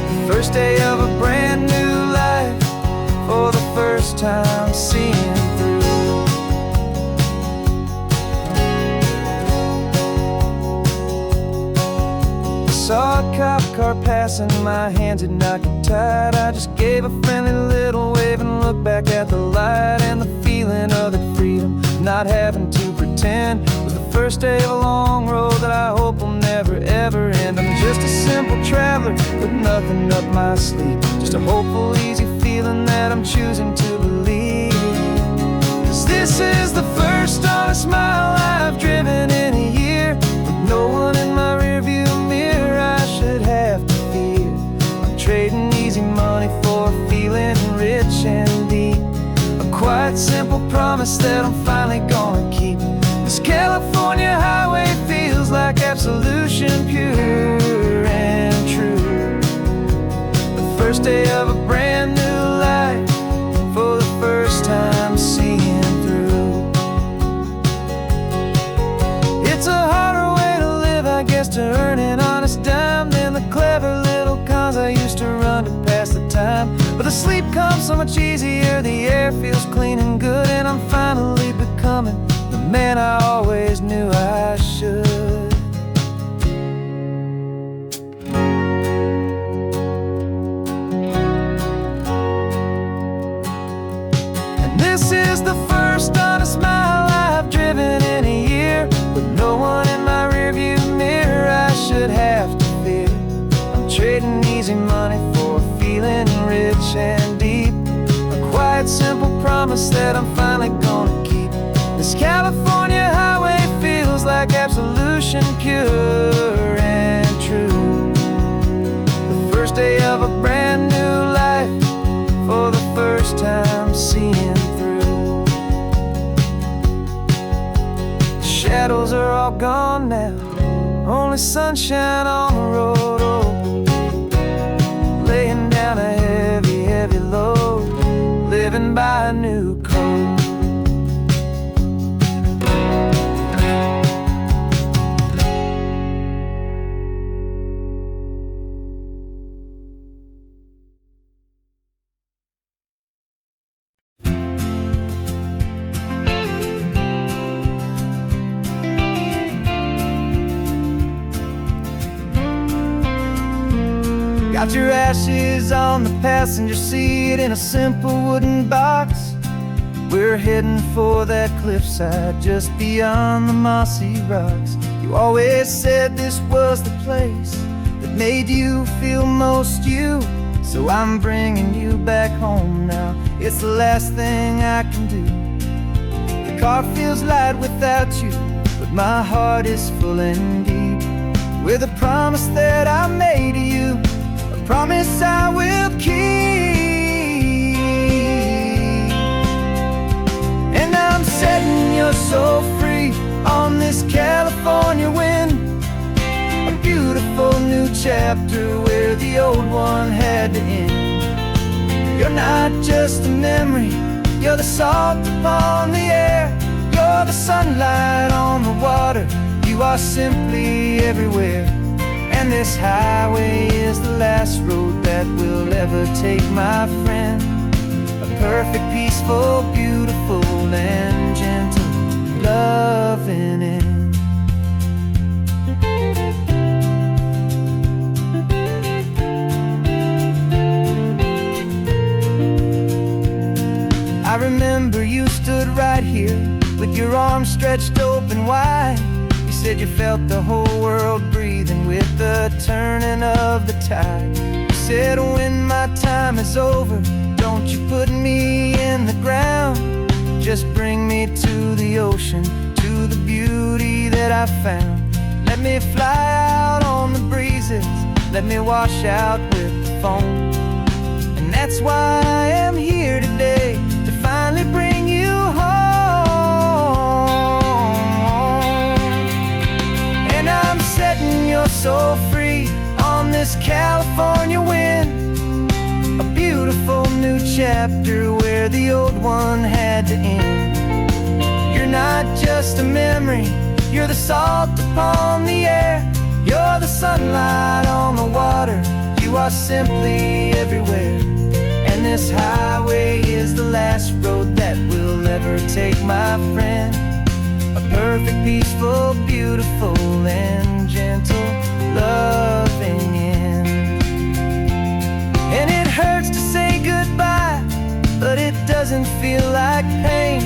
The first day of a brand new life, for the first time seeing through. Saw a cop car passing, my hands had not got tied. I just gave a friendly little wave and looked back at the light. And the feeling of the freedom, not having to pretend, was the first day of a long road that I hope will never ever end. I'm just a simple traveler with nothing up my sleeve, just a hopeful, easy feeling that I'm choosing to believe. 'Cause this is the first honest mile I've driven in a year, with no one in my rearview mirror I should have to fear. I'm trading easy money for a feeling rich and deep, a quiet, simple promise that I'm finally gonna keep. This California highway feels like absolution, pure and true. The first day of a brand new life, for the first time seeing through. It's a harder way to live, I guess, to earn an honest dime than the clever little cons I used to run to pass the time. But the sleep comes so much easier, the air feels clean and good, and I'm finally becoming the man I always knew I should. And this is the first honest mile I've driven promise that I'm finally gonna keep. This California highway feels like absolution, pure and true. The first day of a brand new life, for the first time seeing through. The shadows are all gone now, only sunshine on the road. Oh, laying down a heavy, heavy load, living by a new code. Got your ashes on the passenger seat in a simple wooden box. We're heading for that cliffside just beyond the mossy rocks. You always said this was the place that made you feel most you, so I'm bringing you back home now. It's the last thing I can do. The car feels light without you, but my heart is full and deep with a promise that I made to you, promise I will keep. And I'm setting your soul free on this California wind, a beautiful new chapter where the old one had to end. You're not just a memory, you're the salt upon the air, you're the sunlight on the water, you are simply everywhere. And this highway is the last road that we'll ever take, my friend. A perfect, peaceful, beautiful, and gentle, loving end. I remember you stood right here with your arms stretched open wide. You said you felt the whole world breathing with the turning of the tide. You said when my time is over, don't you put me in the ground, just bring me to the ocean, to the beauty that I found. Let me fly out on the breezes, let me wash out with the foam. And that's why I am here today, to finally bring you home. I'm setting your soul free on this California wind, a beautiful new chapter where the old one had to end. You're not just a memory, you're the salt upon the air, you're the sunlight on the water, you are simply everywhere. And this highway is the last road that we'll ever take, my friend. A perfect, peaceful, beautiful, and gentle, loving end. And it hurts to say goodbye, but it doesn't feel like pain.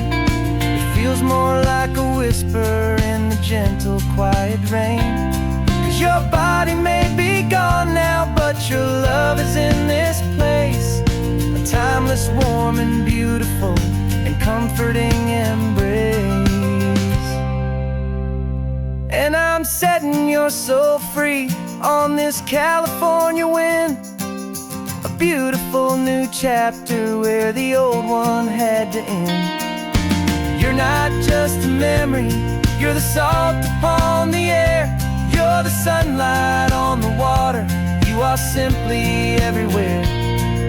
It feels more like a whisper in the gentle, quiet rain. 'Cause your body may be gone now, but your love is in this place, a timeless, warm, and beautiful, and comforting embrace. And I'm setting your soul free on this California wind, a beautiful new chapter where the old one had to end. You're not just a memory, you're the salt upon the air, you're the sunlight on the water, you are simply everywhere.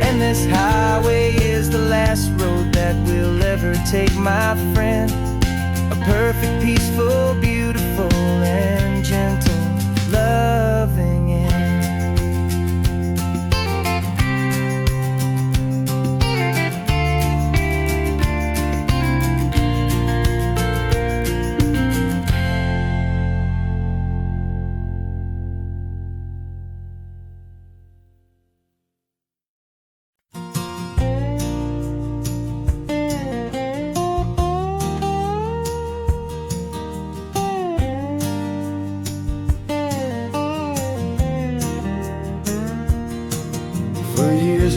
And this highway is the last road that we'll ever take, my friend. A perfect, peaceful, beautiful, and gentle, loving end.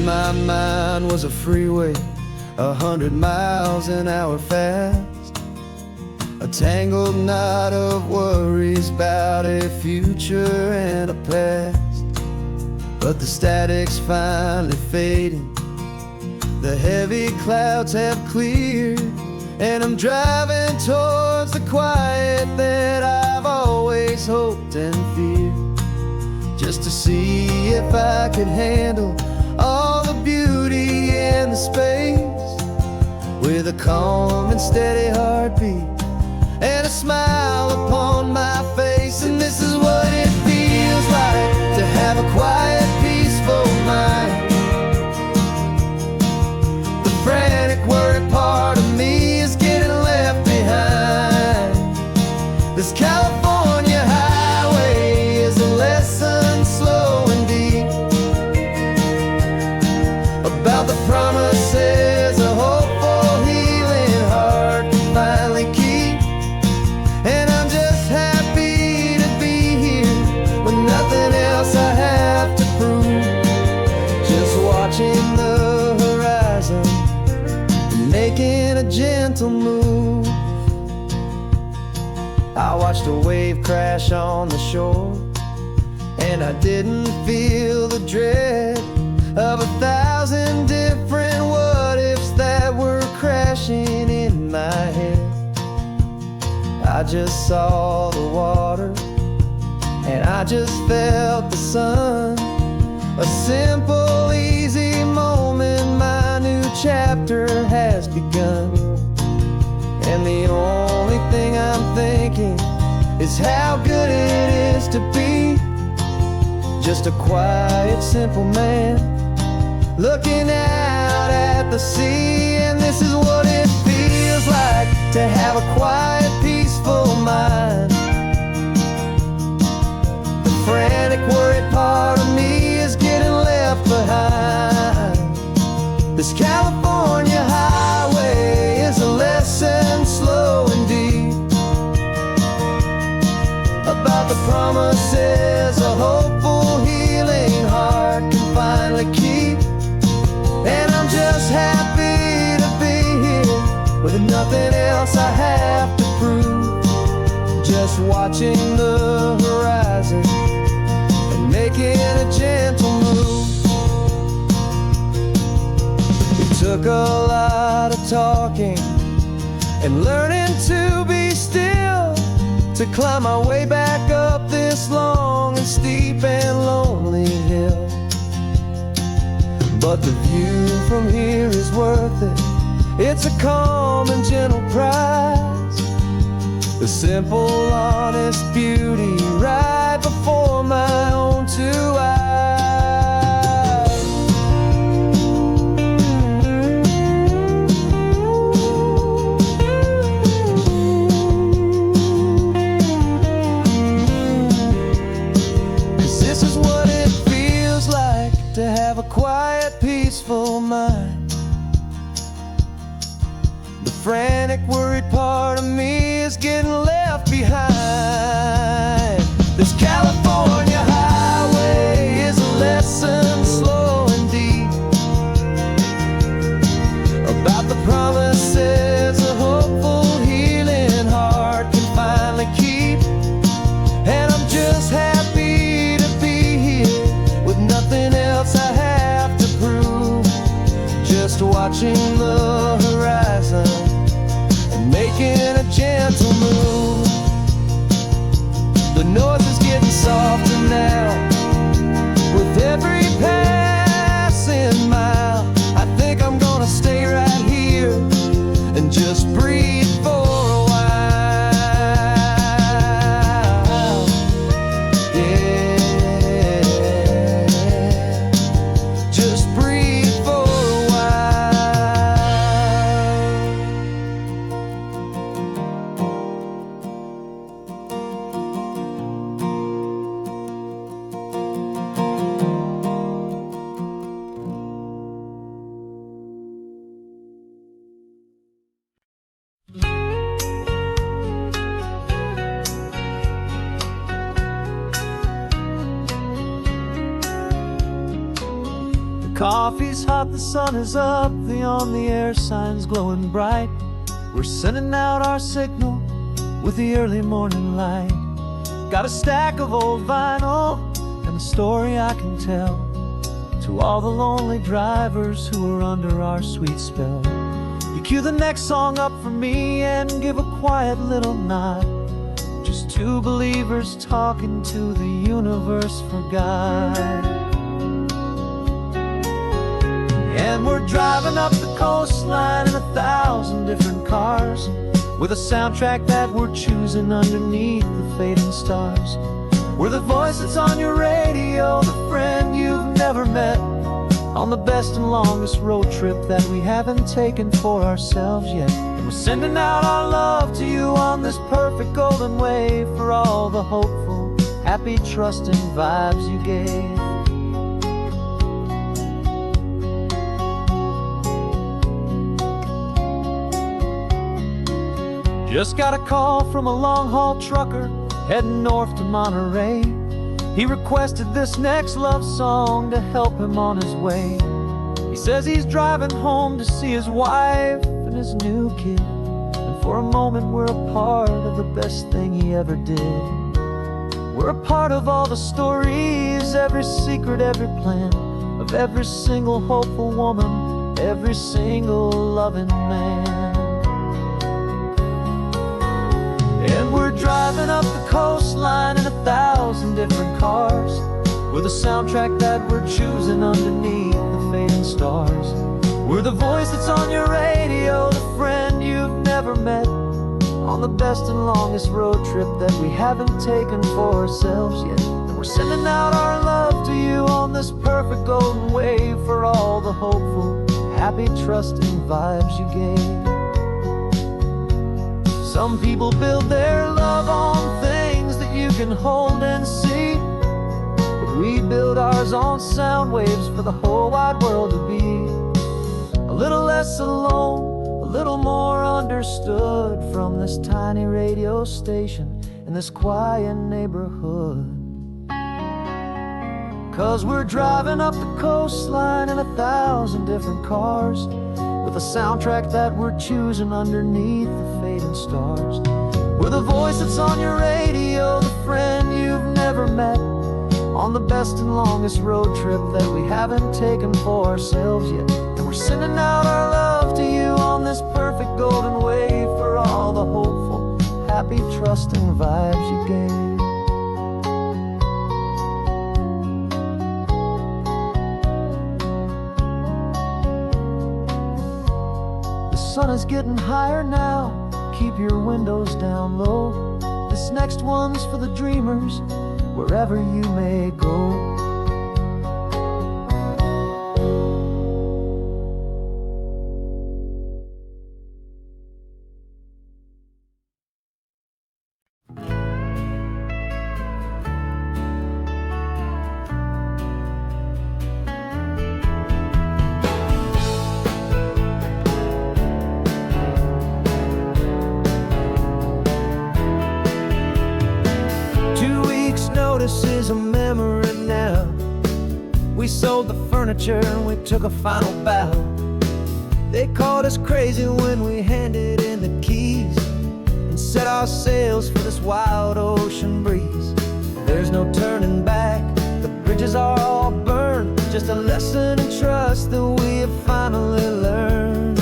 My mind was a freeway, 100 miles an hour fast. A tangled knot of worries about a future and a past. But the static's finally fading, the heavy clouds have cleared, and I'm driving towards the quiet that I've always hoped and feared, just to see if I could handle all the beauty and the space, with a calm and steady heartbeat and a smile upon my face. And this is what it feels like to have a quiet, peaceful mind. The frantic, worried part of me is getting left behind. This California highway is a lesson slow and deep about the promises a hopeful, healing heart can finally keep. And I'm just happy to be here with nothing else I have to prove, just watching the horizon and making a gentle move. I watched a wave crash on the shore, and I didn't feel the dread of 1,000 different what-ifs that were crashing in my head. I just saw the water, and I just felt the sun. A simple, easy moment, my new chapter has begun. And the only thing I'm thinking is how good it is to be just a quiet, simple man looking out at the sea. And this is what it feels like to have a quiet, peaceful mind. The frantic, worried part of me is getting left behind. This California highway is a lesson slow and deep about the promises a hopeful, healing heart can finally keep. And I'm just happy to be here with nothing else I have to prove, just watching the horizon and making a gentle move. It took a lot of talking and learning to be still to climb my way back up this long and steep and lonely hill. But the view from here is worth it. It's a calm and gentle prize, the simple, honest beauty right before my own two eyes. To have a quiet, peaceful mind. The frantic, worried part of me is getting left behind. This California highway is a lesson slow and deep about the promises a hopeful, healing heart can finally keep. And I'm just happy to be here with nothing else I have to prove, just watching the horizon and making a gentle move. The noise is getting softer now with every passing mile. I think I'm gonna stay right here and just breathe for a while. Coffee's hot, the sun is up, the on-the-air sign's glowing bright. We're sending out our signal with the early morning light. Got a stack of old vinyl and a story I can tell to all the lonely drivers who are under our sweet spell. You cue the next song up for me and give a quiet little nod. Just two believers talking to the universe for God. And we're driving up the coastline in 1,000 different cars, with a soundtrack that we're choosing underneath the fading stars. We're the voice that's on your radio, the friend you've never met, on the best and longest road trip that we haven't taken for ourselves yet. And we're sending out our love to you on this perfect golden wave for all the hopeful, happy, trusting vibes you gave. Just got a call from a long-haul trucker heading north to Monterey. He requested this next love song to help him on his way. He says he's driving home to see his wife and his new kid, and for a moment we're a part of the best thing he ever did. We're a part of all the stories, every secret, every plan, of every single hopeful woman, every single loving man. And we're driving up the coastline in 1,000 different cars, with a soundtrack that we're choosing underneath the fading stars. We're the voice that's on your radio, the friend you've never met, on the best and longest road trip that we haven't taken for ourselves yet. And we're sending out our love to you on this perfect golden wave for all the hopeful, happy, trusting vibes you gave. Some people build their love on things that you can hold and see, but we build ours on sound waves for the whole wide world to be a little less alone, a little more understood from this tiny radio station in this quiet neighborhood. 'Cause we're driving up the coastline in 1,000 different cars, with a soundtrack that we're choosing underneath the fading stars. We're the voice that's on your radio, the friend you've never met, on the best and longest road trip that we haven't taken for ourselves yet. And we're sending out our love to you on this perfect golden wave for all the hopeful, happy, trusting vibes you gave. The sun is getting higher now, keep your windows down low. This next one's for the dreamers, wherever you may go. Notice is a memory now. We sold the furniture and we took a final bow. They called us crazy when we handed in the keys and set our sails for this wild ocean breeze. There's no turning back, the bridges are all burned, just a lesson in trust that we have finally learned.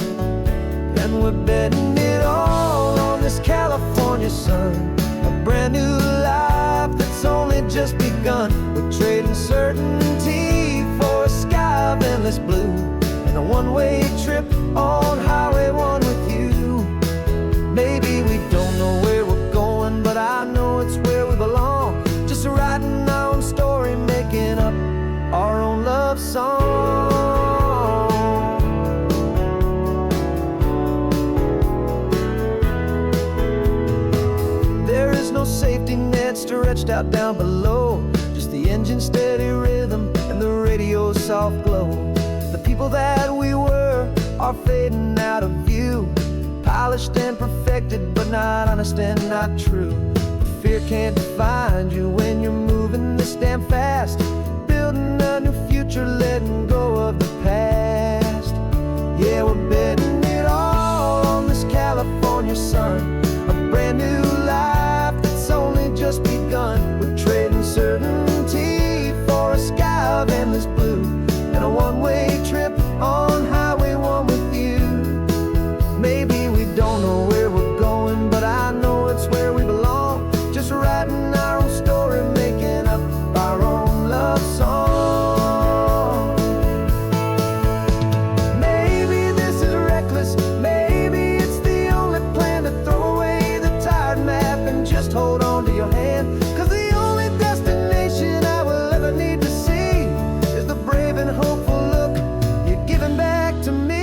And we're betting it all on this California sun, a brand new life that's only just begun. We're trading certainty for a sky of endless blue, and a one-way trip on Highway 1 with you. Maybe we don't know where we're going, but I know it's where we belong. Just writing our own story, making up our own love song. There is no safety net stretched out down below, just the engine's steady rhythm and the radio's soft glow. The people that we were are fading out of view, polished and perfected, but not honest and not true. Fear can't find you when you're moving this damn fast, building a new future future, letting go of the past. Yeah, we're betting it all on this California sun, a brand new life that's only just begun. We're trading certainty for a sky of endless blue, and a one-way trip on Highway 1 with you. Maybe we don't know where we're going, but I know it's where we belong. Just writing our own story, making up our own love song. Maybe this is reckless, maybe it's the only plan to throw away the tired map and just hold on to your hand. 'Cause the only destination I will ever need to see is the brave and hopeful look you're giving back to me.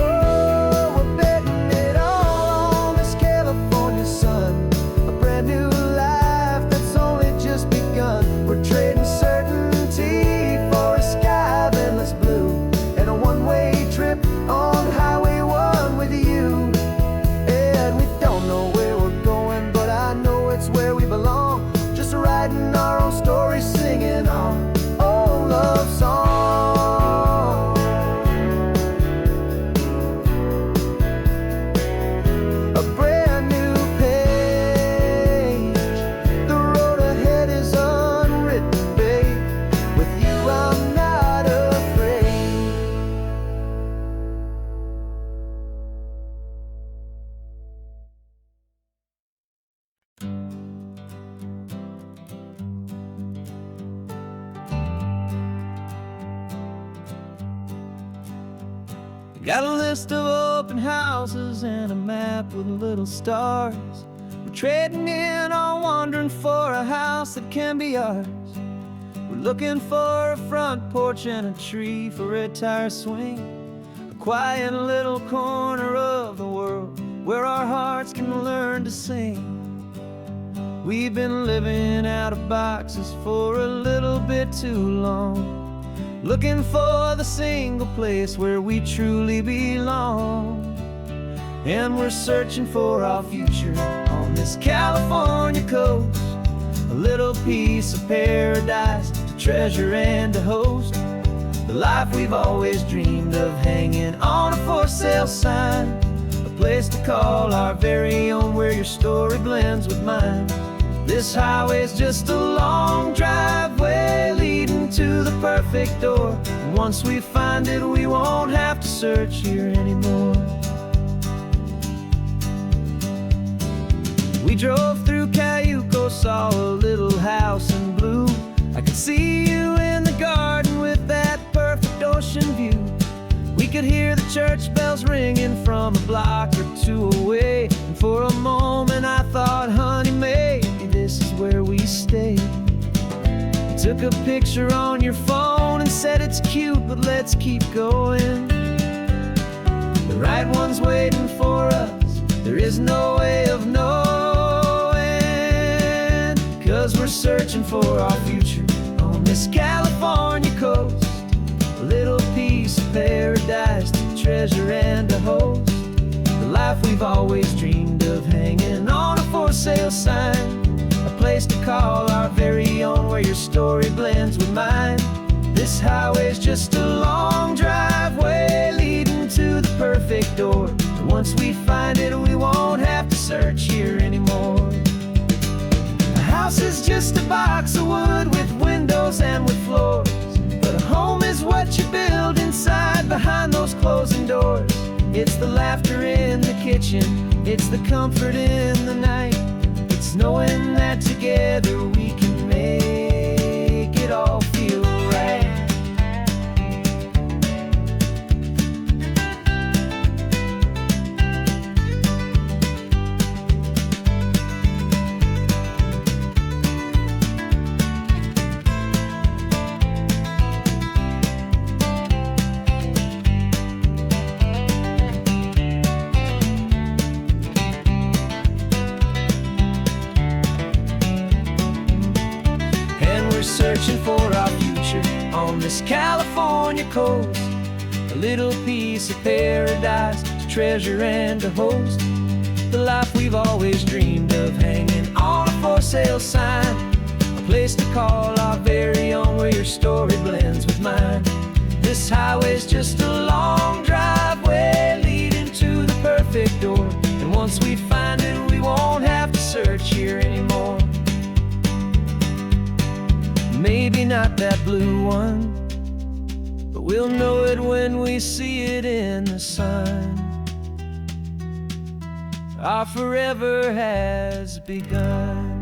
Oh, we're betting it all on this California sun, a brand new life that's only just begun. We're trading certainty for a sky of endless blue, and a one-way trip on Highway 1 with you. And we don't know where we're going, but I know it's where we belong. Just writing our own story, singing our own love song. A brand new page, the road ahead is unwritten, babe. With you I'm not afraid. Got a list of open houses and a map with little stars. We're trading in on wandering for a house that can be ours. We're looking for a front porch and a tree for a tire swing, a quiet little corner of the world where our hearts can learn to sing. We've been living out of boxes for a little bit too long, looking for the single place where we truly belong. And we're searching for our future on this California coast, a little piece of paradise to treasure and to host, the life we've always dreamed of, hanging on a for sale sign, a place to call our very own, where your story blends with mine. This highway's just a long driveway leading to the perfect door, and once we find it, we won't have to search here anymore. We drove through Cayuco, saw a little house in blue. I could see you in the garden with that perfect ocean view. We could hear the church bells ringing from a block or two away, and for a moment I thought, honey, maybe this is where we stay. You took a picture on your phone and said it's cute, but let's keep going. The right one's waiting for us, there is no way of knowing, 'cause we're searching for our future on this California coast, a little piece of paradise to treasure and to host, the life we've always dreamed of, hanging on a for sale sign, a place to call our very own, where your story blends with mine. This highway's just a long driveway leading to the perfect door, and once we find it, we won't have to search here anymore. A house is just a box of wood with windows and with floors, but a home is what you build inside behind those closing doors. It's the laughter in the kitchen, it's the comfort in the night, it's knowing that together we can make it all feel right. Searching for our future on this California coast. A little piece of paradise to treasure and to host. The life we've always dreamed of, hanging on a for sale sign. A place to call our very own, where your story blends with mine. This highway's just a long driveway leading to the perfect door. And once we find it, we won't have to search here anymore. Maybe not that blue one, but we'll know it when we see it in the sun. Our forever has begun.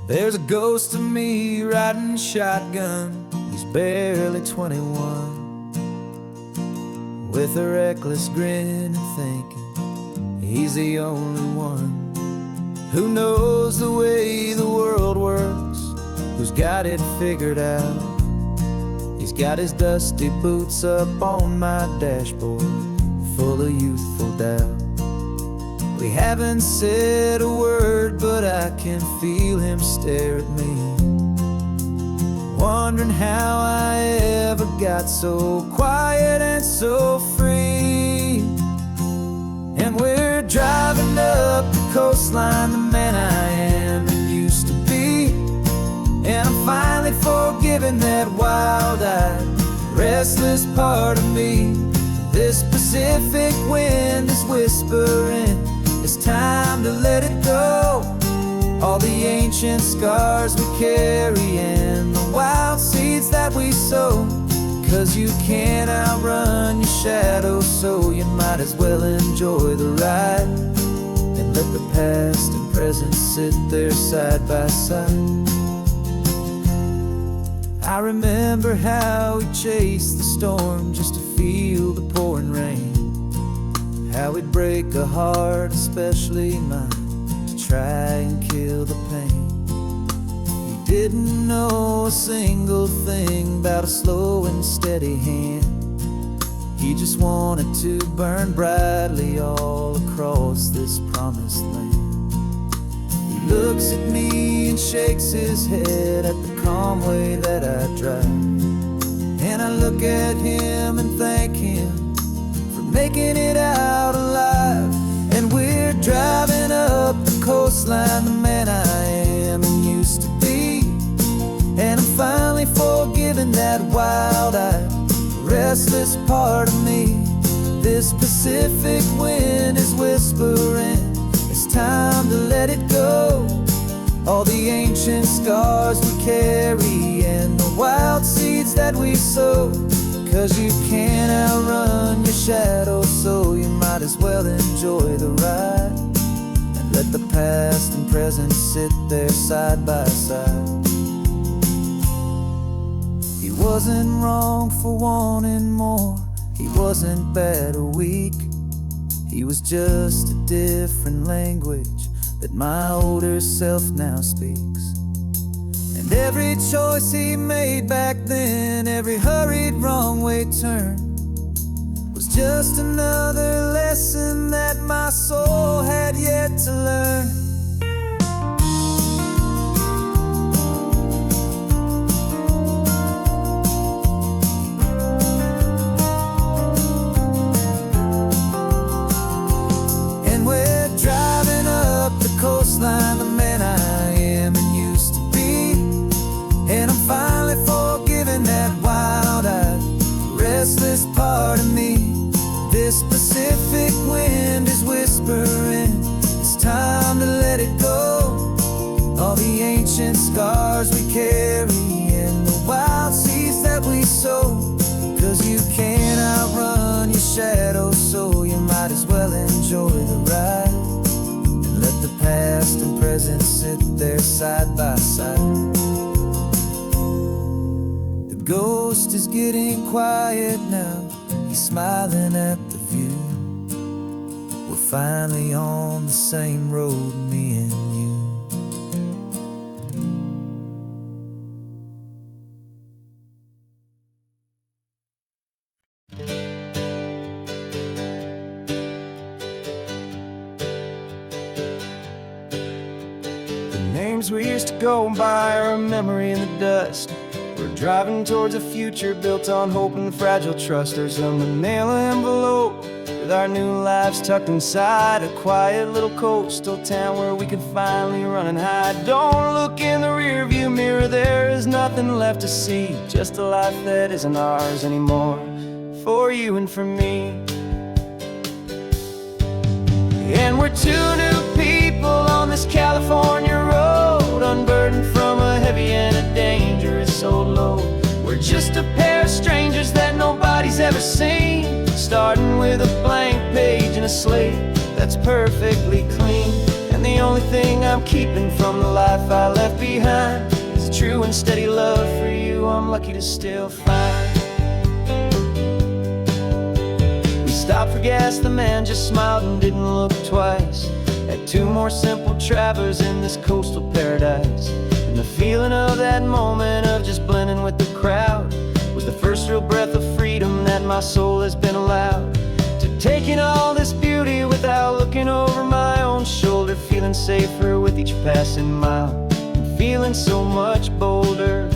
There's a ghost of me riding shotgun. He's barely 21, with a reckless grin and thinking he's the only one who knows the way the world works, who's got it figured out. He's got his dusty boots up on my dashboard, full of youthful doubt. We haven't said a word, but I can feel him stare at me, wondering how I ever got so quiet and so free. And we're driving up the coastline, the man I am and used to be. And I'm finally forgiving that wild-eyed, restless part of me. This Pacific wind is whispering, it's time to let it go. All the ancient scars we carry and the wild seeds that we sow. 'Cause you can't outrun your shadow, so you might as well enjoy the ride and let the past and present sit there side by side. I remember how we chased the storm just to feel the pouring rain, how we'd break a heart, especially mine, to try and kill the pain. He didn't know a single thing about a slow and steady hand. He just wanted to burn brightly all across this promised land. He looks at me and shakes his head at the calm way that I drive, and I look at him and thank him making it out alive. And we're driving up the coastline, the man I am and used to be. And I'm finally forgiving that wild-eyed, restless part of me. This Pacific wind is whispering, it's time to let it go. All the ancient scars we carry and the wild seeds that we sow. 'Cause you can't outrun your shadow, so you might as well enjoy the ride and let the past and present sit there side by side. He wasn't wrong for wanting more, he wasn't bad or weak. He was just a different language that my older self now speaks. And every choice he made back then, every hurried wrong way turn, was just another lesson that my soul had yet to learn. And we're driving up the coastline, the man I am and used to be. And I'm finally forgiving that wild-eyed, restless part of me. This Pacific wind is whispering, it's time to let it go. All the ancient scars we carry and the wild seeds that we sow. 'Cause you can't outrun your shadow, so you might as well enjoy the ride and let the past and present sit there side by side. The ghost is getting quiet now, he's smiling at the view. We're finally on the same road, me and you. dreams were years to go by, or a memory in the dust. We're driving towards a future built on hope and fragile trust. There's a manila envelope with our new lives tucked inside, a quiet little coastal town where we can finally run and hide. Don't look in the rearview mirror, there is nothing left to see, just a life that isn't ours anymore, for you and for me. And we're two new people on this California road, unburdened from a heavy and a dangerous old load. We're just a pair of strangers that nobody's ever seen, starting with a blank page and a slate that's perfectly clean. And the only thing I'm keeping from the life I left behind is a true and steady love for you I'm lucky to still find. We stopped for gas, the man just smiled and didn't look twice. Had two more simple travelers in this coastal paradise. And the feeling of that moment of just blending with the crowd was the first real breath of freedom that my soul has been allowed to take in all this beauty without looking over my own shoulder, feeling safer with each passing mile, and feeling so much bolder.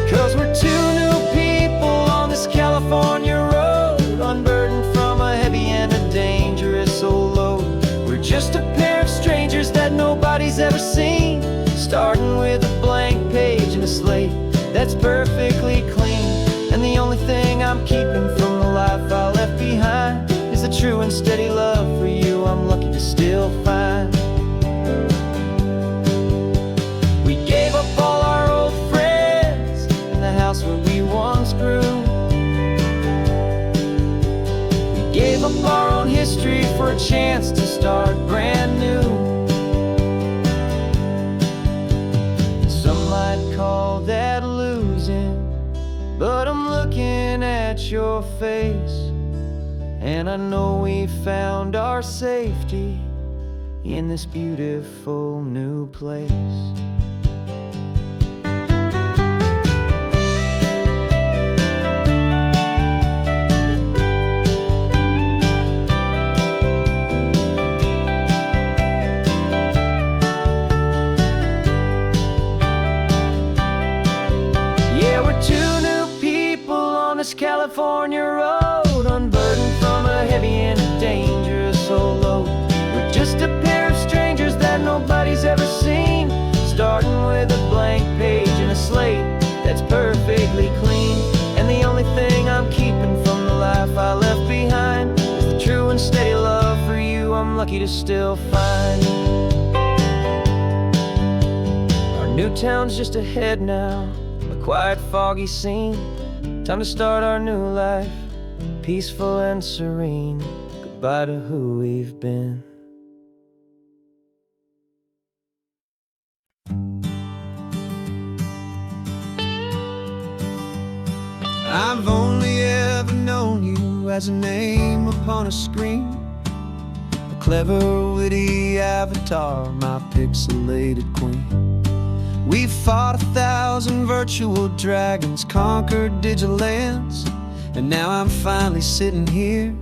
'Cause we're two new people on this California road, unburdened from a heavy and a dangerous old load. We're just a pair of strangers that nobody's ever seen, starting with a blank page and a slate that's perfectly clean. And the only thing I'm keeping from the life I left behind is a true and steady love for you I'm lucky to still find. We gave up all our old friends in the house where we once grew. We gave up our own history for a chance to start brand new. Some might call that losing, but I'm looking at your face, and I know we found our safety in this beautiful new place. California road, unburdened from a heavy and a dangerous old load. We're just a pair of strangers that nobody's ever seen, starting with a blank page and a slate that's perfectly clean. And the only thing I'm keeping from the life I left behind is the true and steady love for you I'm lucky to still find. Our new town's just ahead now, a quiet, foggy scene. Time to start our new life, peaceful and serene. Goodbye to who we've been. I've only ever known you as a name upon a screen, a clever, witty avatar, my pixelated queen. We've fought 1,000 virtual dragons, conquered digital lands, and now I'm finally sitting here,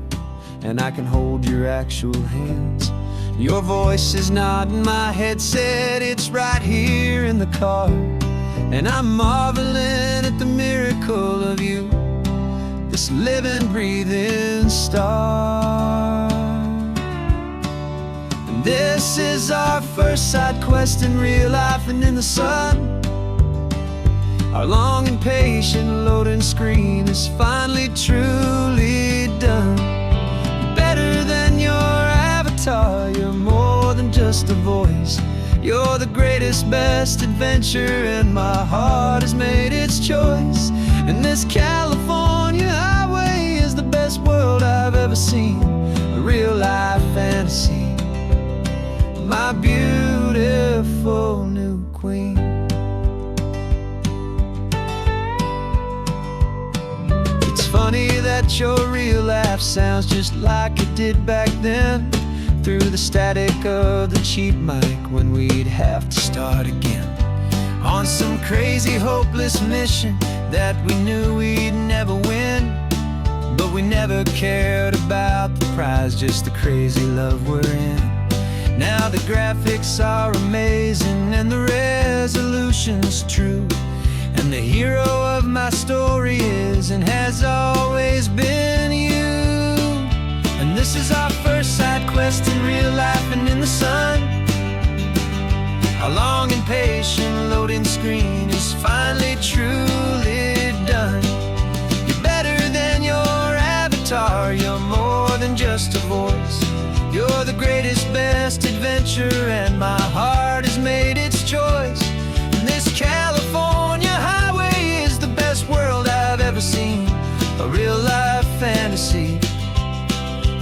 and I can hold your actual hands. Your voice is not in my headset, it's right here in the car, and I'm marveling at the miracle of you, this living, breathing star. This is our first side quest in real life and in the sun. Our long and patient loading screen is finally truly done. Better than your avatar, you're more than just a voice. You're the greatest, best adventure, and my heart has made its choice. And this California highway is the best world I've ever seen, a real life fantasy, my beautiful new queen. It's funny that your real laugh sounds just like it did back then, through the static of the cheap mic when we'd have to start again, on some crazy, hopeless mission that we knew we'd never win. But we never cared about the prize, just the crazy love we're in. Now the graphics are amazing and the resolution's true, and the hero of my story is and has always been you. And this is our first side quest in real life and in the sun. Our long and patient loading screen is finally truly done. You're better than your avatar, you're more than just a voice. You're the greatest, best adventure, and my heart has made its choice. And this California highway is the best world I've ever seen, a real life fantasy,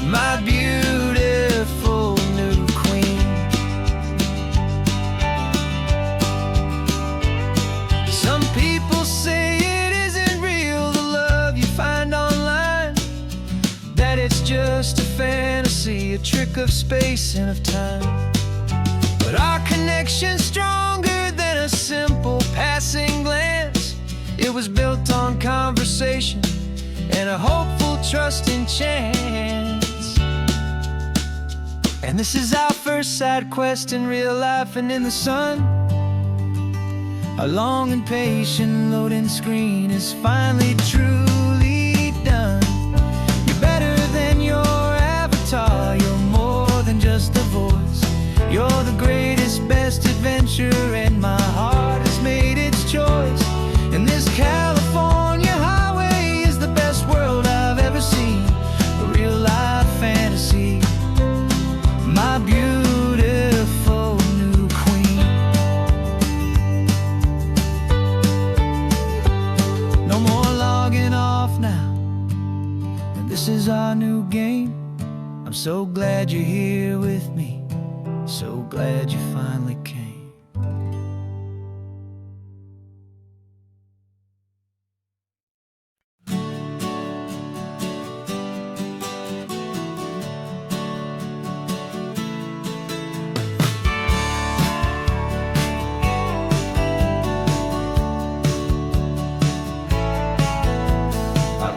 my beautiful new queen. Some people say it isn't real, the love you find online, that it's just a fantasy, a trick of space and of time. But our connection's stronger than a simple passing glance. It was built on conversation and a hopeful, trusting chance. And this is our first side quest in real life and in the sun. Our long and patient loading screen is finally truly done. You're better than your avatar, you're more than just a voice. You're the greatest, best adventure, and my heart has made its choice. And this California highway is the best world I've ever seen, a real life fantasy, my beautiful new queen. No more logging off now, and this is our new game. I'm so glad you're here with me, so glad you finally came.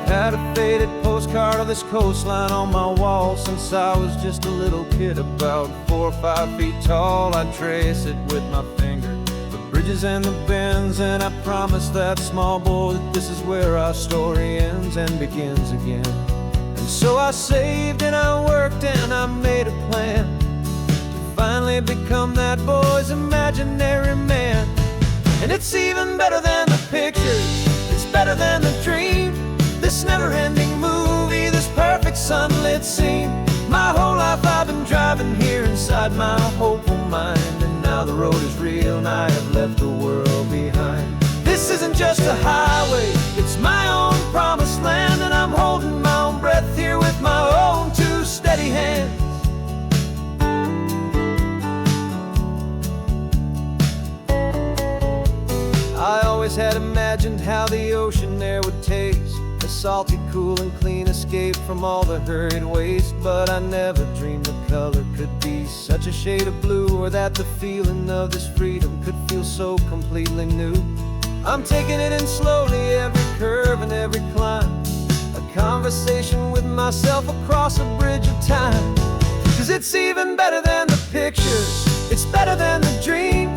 Had a faded postcard of this coastline on my wall since I was just a little kid, about 4 or 5 feet tall. I'd trace it with my finger, the bridges and the bends, and I promised that small boy that this is where our story ends and begins again. And so I saved and I worked and I made a plan to finally become that boy's imaginary man. And it's even better than the pictures, it's better than the dream, this never-ending movie, this perfect sunlit scene. My whole life I've been driving here inside my hopeful mind, and now the road is real and I have left the world behind. This isn't just a highway, it's my own promised land, and I'm holding my own breath here with my own two steady hands. I always had imagined how the ocean there would taste, a salty, cool and clean escape from all the hurried waste. But I never dreamed the color could be such a shade of blue, or that the feeling of this freedom could feel so completely new. I'm taking it in slowly, every curve and every climb, a conversation with myself across a bridge of time. 'Cause it's even better than the pictures, it's better than the dream,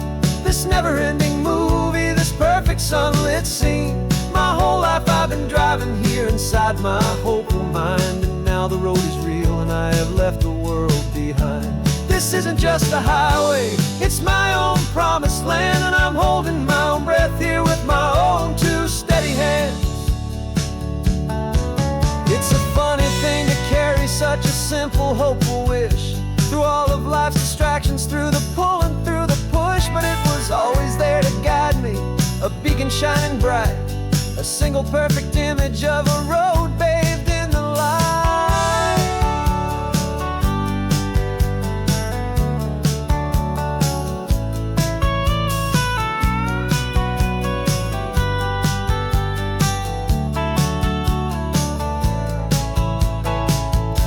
this never-ending movie, this perfect sunlit scene. My whole life I've been driving here inside my hopeful mind, and now the road is real and I have left the world behind. This isn't just a highway, it's my own promised land, and I'm holding my own breath here with my own two steady hands. It's a funny thing to carry such a simple, hopeful wish through all of life's distractions, through the pull and through the push, but it was always there to guide me, a beacon shining bright, a single perfect image of a road bathed in the light.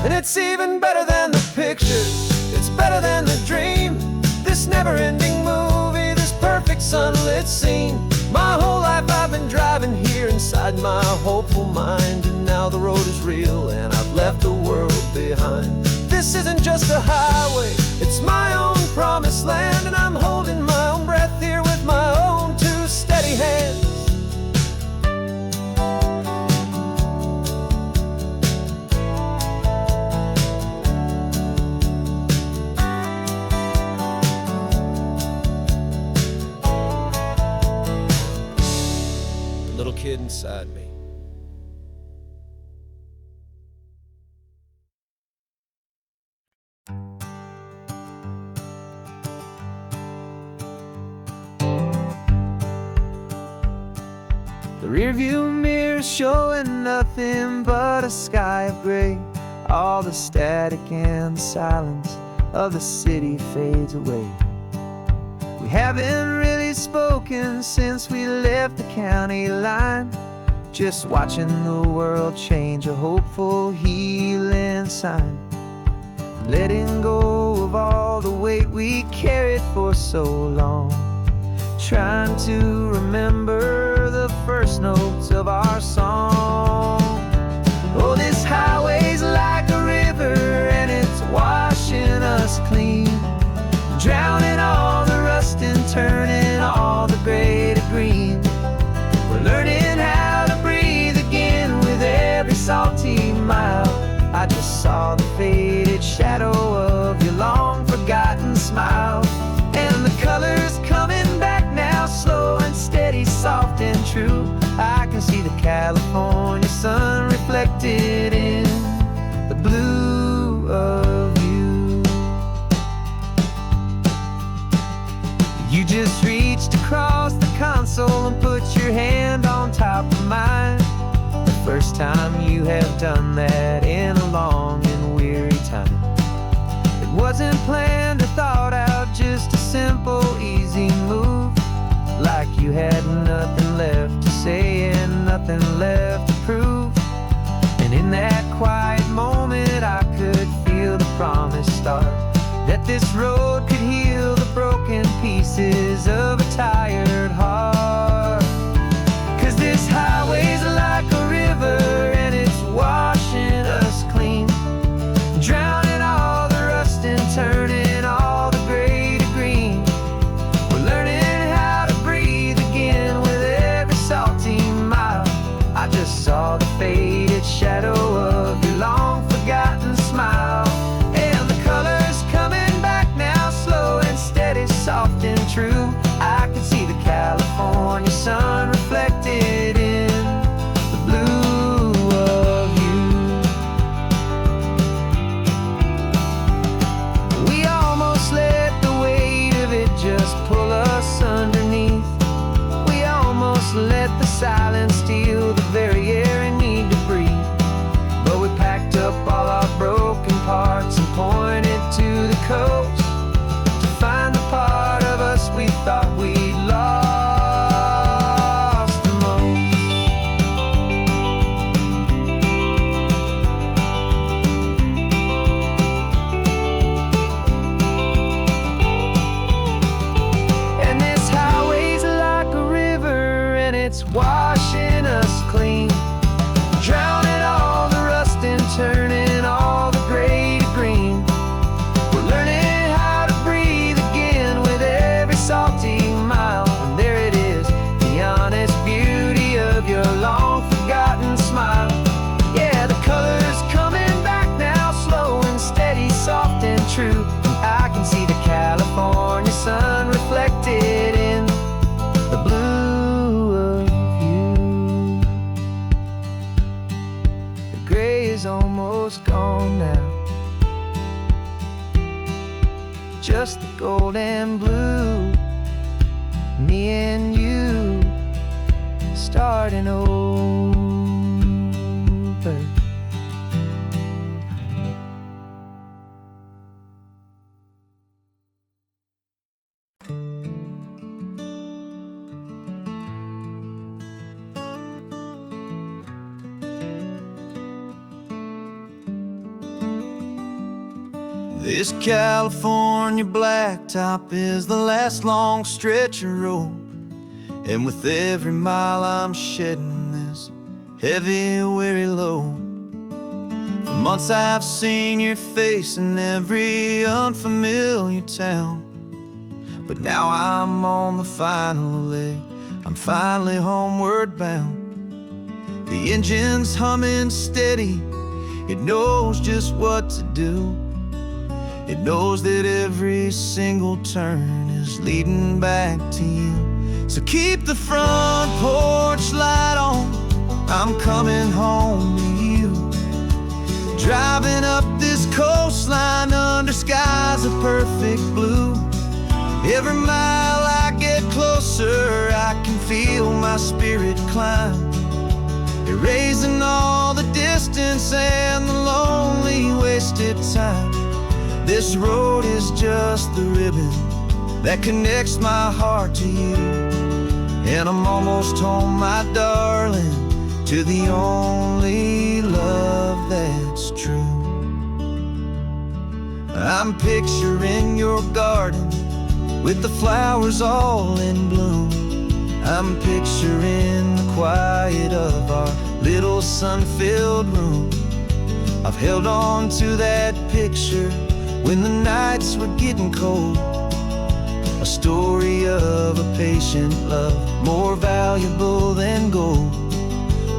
And it's even better than the pictures, it's better than the dream, this never-ending movie, this perfect sunlit scene. My whole life I've been driving here inside my hopeful mind, and now the road is real and I've left the world behind. This isn't just a highway, It's my own promised land, and I'm holding my own breath here with my own two steady hands. The little kid inside me. The rearview mirror showing nothing but a sky of gray. All the static and the silence of the city fades away. We haven't really spoken since we left the county line, just watching the world change, a hopeful healing sign. Letting go of all the weight we carried for so long, trying to remember the first notes of our song. Oh, this highway's like a river and it's washing us clean, drowning all the rust and turning all the gray to green. We're learning how to breathe again with every salty mile. I just saw the faded shadow of your long forgotten smile, and the colors coming back now, slow and steady, soft and true. I can see the California sun reflected in the blue of you. You just reached across the console and put your hand on top of mine. The first time you have done that in a long and weary time. It wasn't planned or thought out, just a simple, easy move. Like you had nothing left to say and nothing left to prove. And in that quiet moment I could feel the promise start, that this road could heal the broken pieces of a tired heart. 'Cause this highway's like a river and it's washing us clean, drowning all the rust and turning all the gray to green. We're learning how to breathe again with every salty mile. I just saw the faded shadow of your long forgotten smile, and the colors coming back now, slow and steady, soft and true. I can see the California sun reflected in the blue of you. We almost let the weight of it just pull us underneath. We almost let the silence steal the very air and need to breathe. But we packed up all our broken parts and pointed to the coast to find the part of us we thought we'd lost the most. And this highway's like a river and it's washing us clean, drowning all the rust and turning all the gray to green. We're learning how to breathe again with every salty mile. And there it is, the honest beauty of your long forgotten smile. Yeah, the colors coming back now, slow and steady, soft and true. And I can see the California sun reflected in the blue of you. The gray is almost gone now, just the gold and blue. Me and you starting over. This California blacktop is the last long stretch of road, and with every mile I'm shedding this heavy, weary load. months I've seen your face in every unfamiliar town, but now I'm on the final leg. I'm finally homeward bound. The engine's humming steady. It knows just what to do. It knows that every single turn is leading back to you. So keep the front porch light on. I'm coming home to you. Driving up this coastline under skies of perfect blue. Every mile I get closer, I can feel my spirit climb, erasing all the distance and the lonely wasted time. This road is just the ribbon that connects my heart to you. And I'm almost home, my darling, to the only love that's true. I'm picturing your garden with the flowers all in bloom. I'm picturing the quiet of our little sun-filled room. I've held on to that picture when the nights were getting cold. A story of a patient love, more valuable than gold.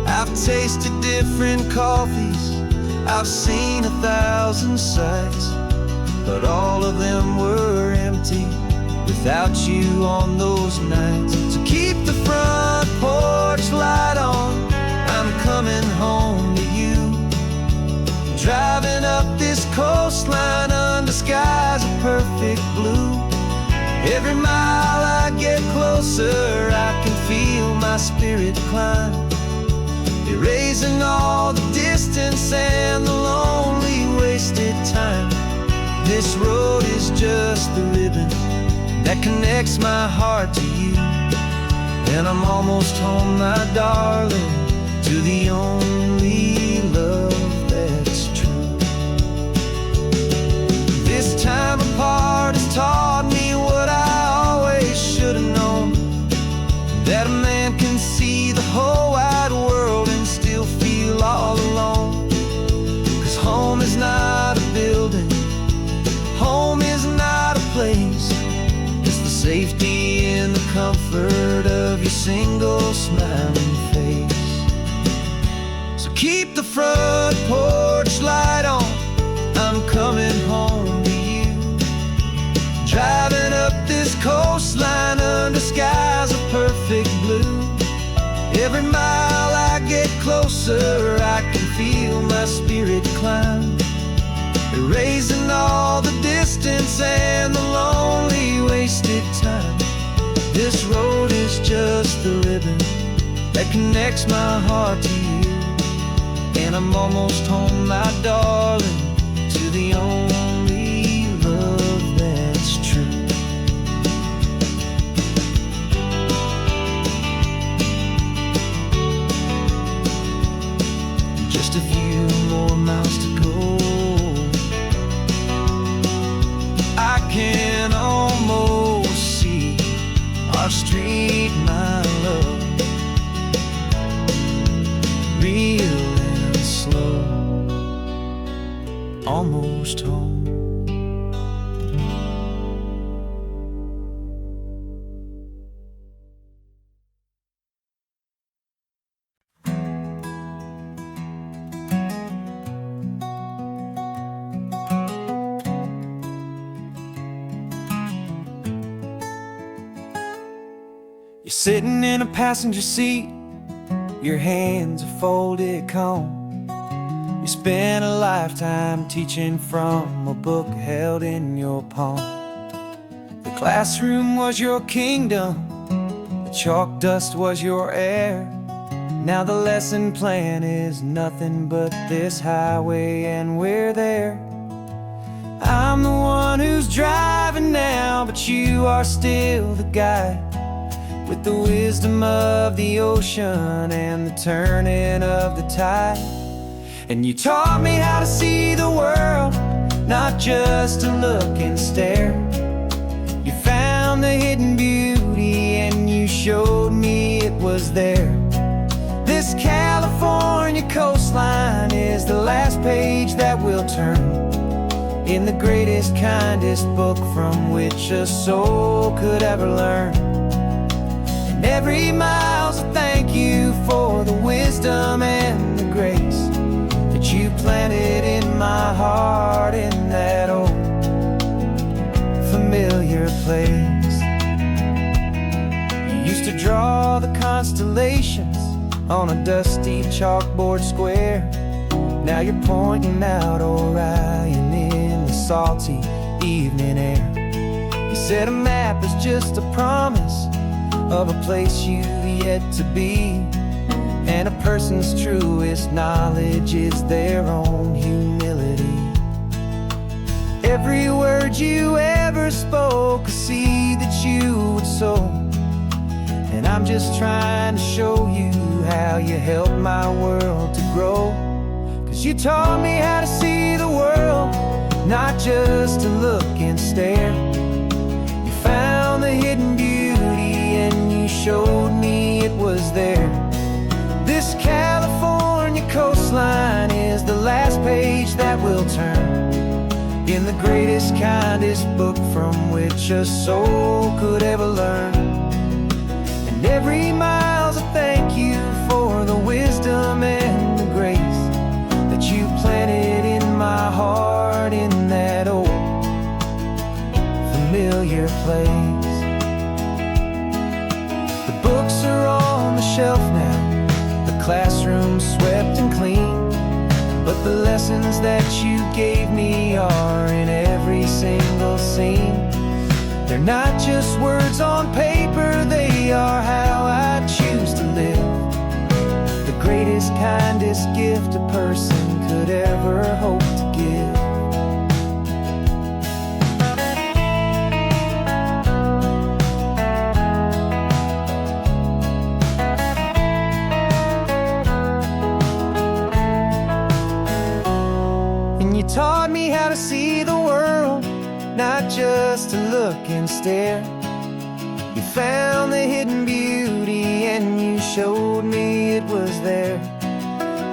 I've tasted different coffees, I've seen 1,000 sights, but all of them were empty without you on those nights. So keep the front porch light on. I'm coming home to you. Driving up this coastline under skies of perfect blue. Every mile I get closer, I can feel my spirit climb, erasing all the distance and the lonely wasted time. This road is just the ribbon that connects my heart to you. And I'm almost home, my darling, to the only love that's true. This time apart has taught me what I always should have known, that a man can see the whole wide world and still feel all alone. 'Cause home is not a building, home is not a place, it's the safety and the comfort of your single smiling face. So keep the front porch light on. I'm coming home to you. Driving up this coastline under skies of perfect blue. Every mile I get closer, I can feel my spirit climb, erasing all the distance and the lonely wasted time. This road is just the ribbon that connects my heart to you. And I'm almost home, my darling, to the only love that's true. Just a few more miles to go. I can almost see our street, my love, real and slow, almost home. You're sitting in a passenger seat, your hands are folded calm. You spent a lifetime teaching from a book held in your palm. The classroom was your kingdom, the chalk dust was your air. Now the lesson plan is nothing but this highway and we're there. I'm the one who's driving now, but you are still the guide, with the wisdom of the ocean and the turning of the tide. And you taught me how to see the world, not just to look and stare. You found the hidden beauty and you showed me it was there. This California coastline is is the last page that we'll turn in the greatest, kindest book from which a soul could ever learn. And every mile's a thank you for the wisdom and the grace that you planted in my heart in that old familiar place. You used to draw the constellations on a dusty chalkboard square. Now you're pointing out Orion in the salty evening air. You said a map is just a promise of a place you've yet to be, and a person's truest knowledge is their own humility. Every word you ever spoke, a seed that you would sow, and I'm just trying to show you how you helped my world to grow. 'Cause you taught me how to see the world, not just to look and stare. You found the hidden beauty and you showed me it was there. This California coastline is the last page that we'll turn in the greatest, kindest book from which a soul could ever learn. And every mile's a thank you for the wisdom and the grace that you planted in my heart in that old familiar place. The books are on the shelf now, the classroom swept and clean, but the lessons that you gave me are in every single scene. They're not just words on paper, they are how I choose to live. The greatest, kindest gift a person could ever hope to give. And you taught me how to see the world, not just to look and stare. You found the hidden beauty and you showed me it was there.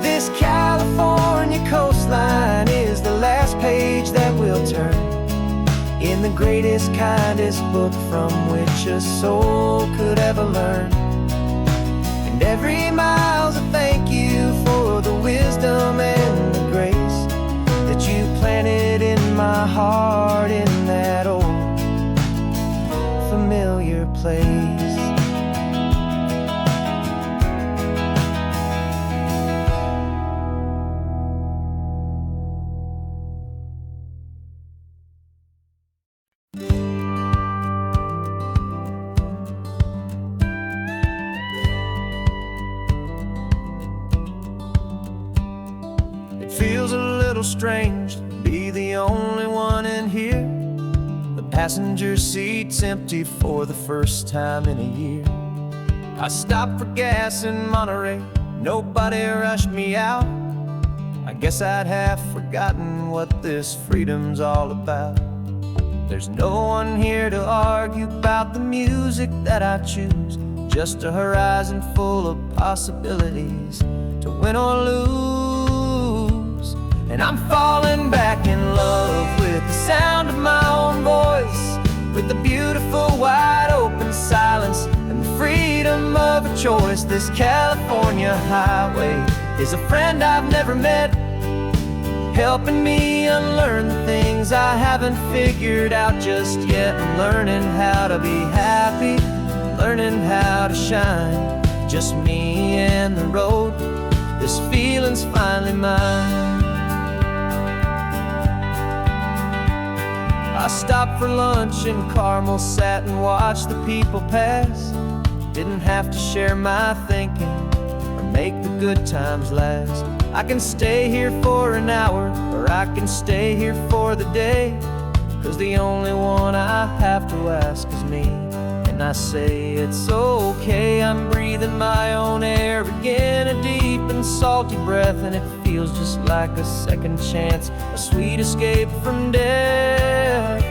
This California coastline is the last page that we'll turn in the greatest, kindest book from which a soul could ever learn. And every mile's a thank you for the wisdom and the grace that you planted in my heart in that old familiar place. It feels a little strange to be the only one in here. The passenger seat's empty for the first time in a year. I stopped for gas in Monterey, nobody rushed me out. I guess I'd have forgotten what this freedom's all about. There's no one here to argue about the music that I choose, just a horizon full of possibilities to win or lose. And I'm falling back in love with the sound of my own voice, with the beautiful wide open silence and the freedom of a choice. This California highway is a friend I've never met, helping me unlearn the things I haven't figured out just yet. I'm learning how to be happy, learning how to shine, just me and the road. This feeling's finally mine. I stopped for lunch in Carmel, sat and watched the people pass. Didn't have to share my thinking or make the good times last. I can stay here for an hour, or I can stay here for the day, 'cause the only one I have to ask is me. And I say it's okay, I'm breathing my own air again, a deep and salty breath, and it feels just like a second chance, a sweet escape from death.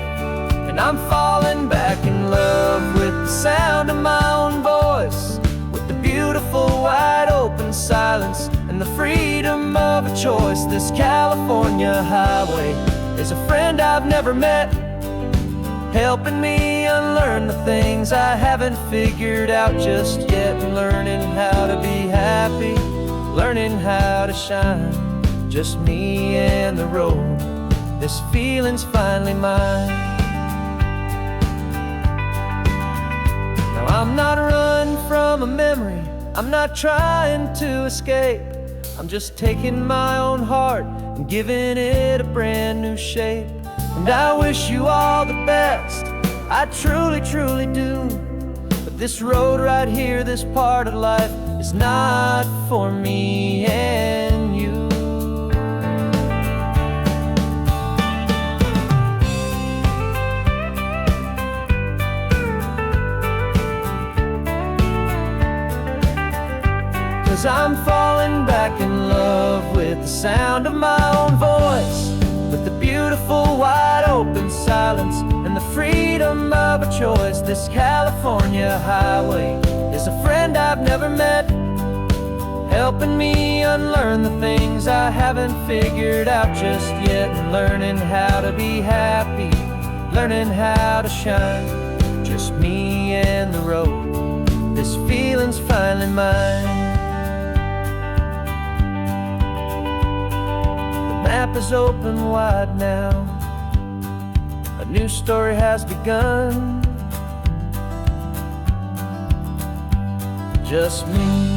And I'm falling back in love with the sound of my own voice, with the beautiful wide open silence and the freedom of a choice. This California highway is a friend I've never met, helping me unlearn the things I haven't figured out just yet. Learning how to be happy, learning how to shine, just me and the road. This feeling's finally mine. Now I'm not running from a memory, I'm not trying to escape. I'm just taking my own heart and giving it a brand new shape. And I wish you all the best, I truly, truly do. But this road right here, this part of life, is not for me and you. Cause I'm falling back in love with the sound of my own voice, with the beautiful wide open silence and the freedom of a choice. This California highway is a friend I've never met, helping me unlearn the things I haven't figured out just yet. Learning how to be happy, learning how to shine, just me and the road. This feeling's finally mine. The map is open wide now, a new story has begun. Just me.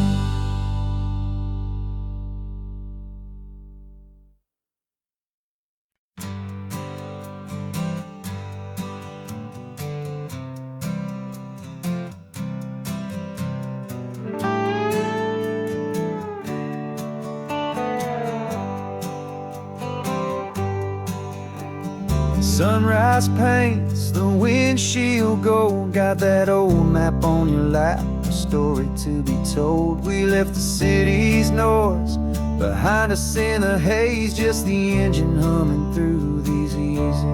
Sunrise paints the windshield gold, got that old map on your lap, a story to be told. We left the city's noise behind us in the haze, just the engine humming through these easy,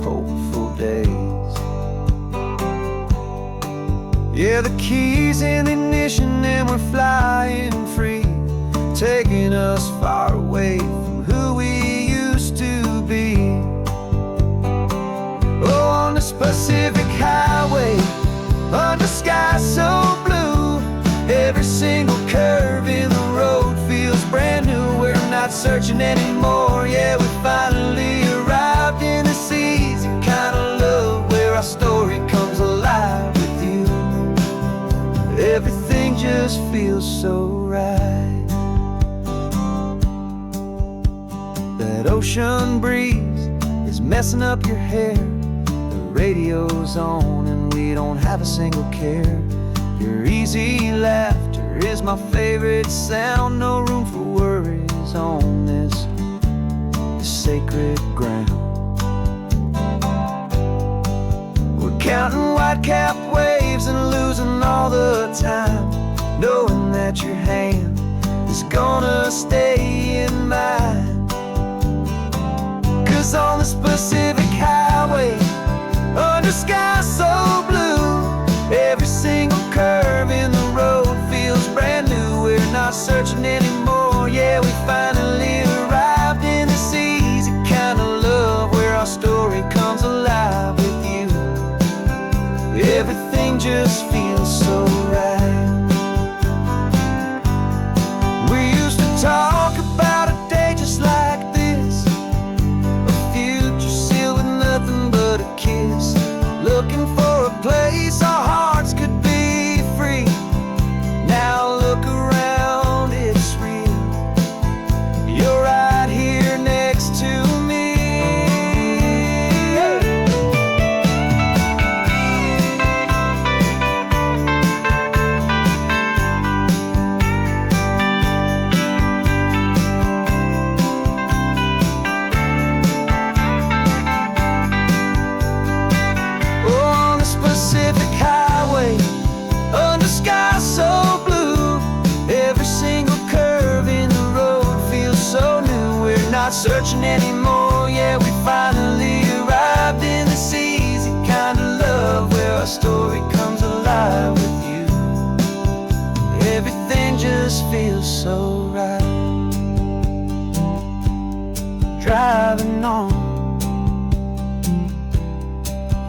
hopeful days. Yeah, the keys in the ignition and we're flying free, taking us far away from who we used to be. Oh, on this Pacific highway, under sky so blue, every single curve in the road feels brand new. We're not searching anymore, yeah, we finally arrived in this easy kind of love, where our story comes alive with you. Everything just feels so right. That ocean breeze is messing up your hair, radio's on and we don't have a single care. Your easy laughter is my favorite sound, no room for worries on this sacred ground. We're counting white-capped waves and losing all the time, knowing that your hand is gonna stay in mine. Cause on this Pacific highway, under sky so blue, every single curve in the road feels brand new. We're not searching anymore, yeah, we finally arrived in this easy kind of love, where our story comes alive with you. Everything just feels so right. We used to talk about a day just like this, a future sealed with nothing but a kiss, looking for a place our hearts could be free. Now look around, it's real. You're right here next to me. Pacific highway, under sky so blue, every single curve in the road feels so new. We're not searching anymore, yeah, we finally arrived in this easy kind of love, where our story comes alive with you. Everything just feels so right. moving on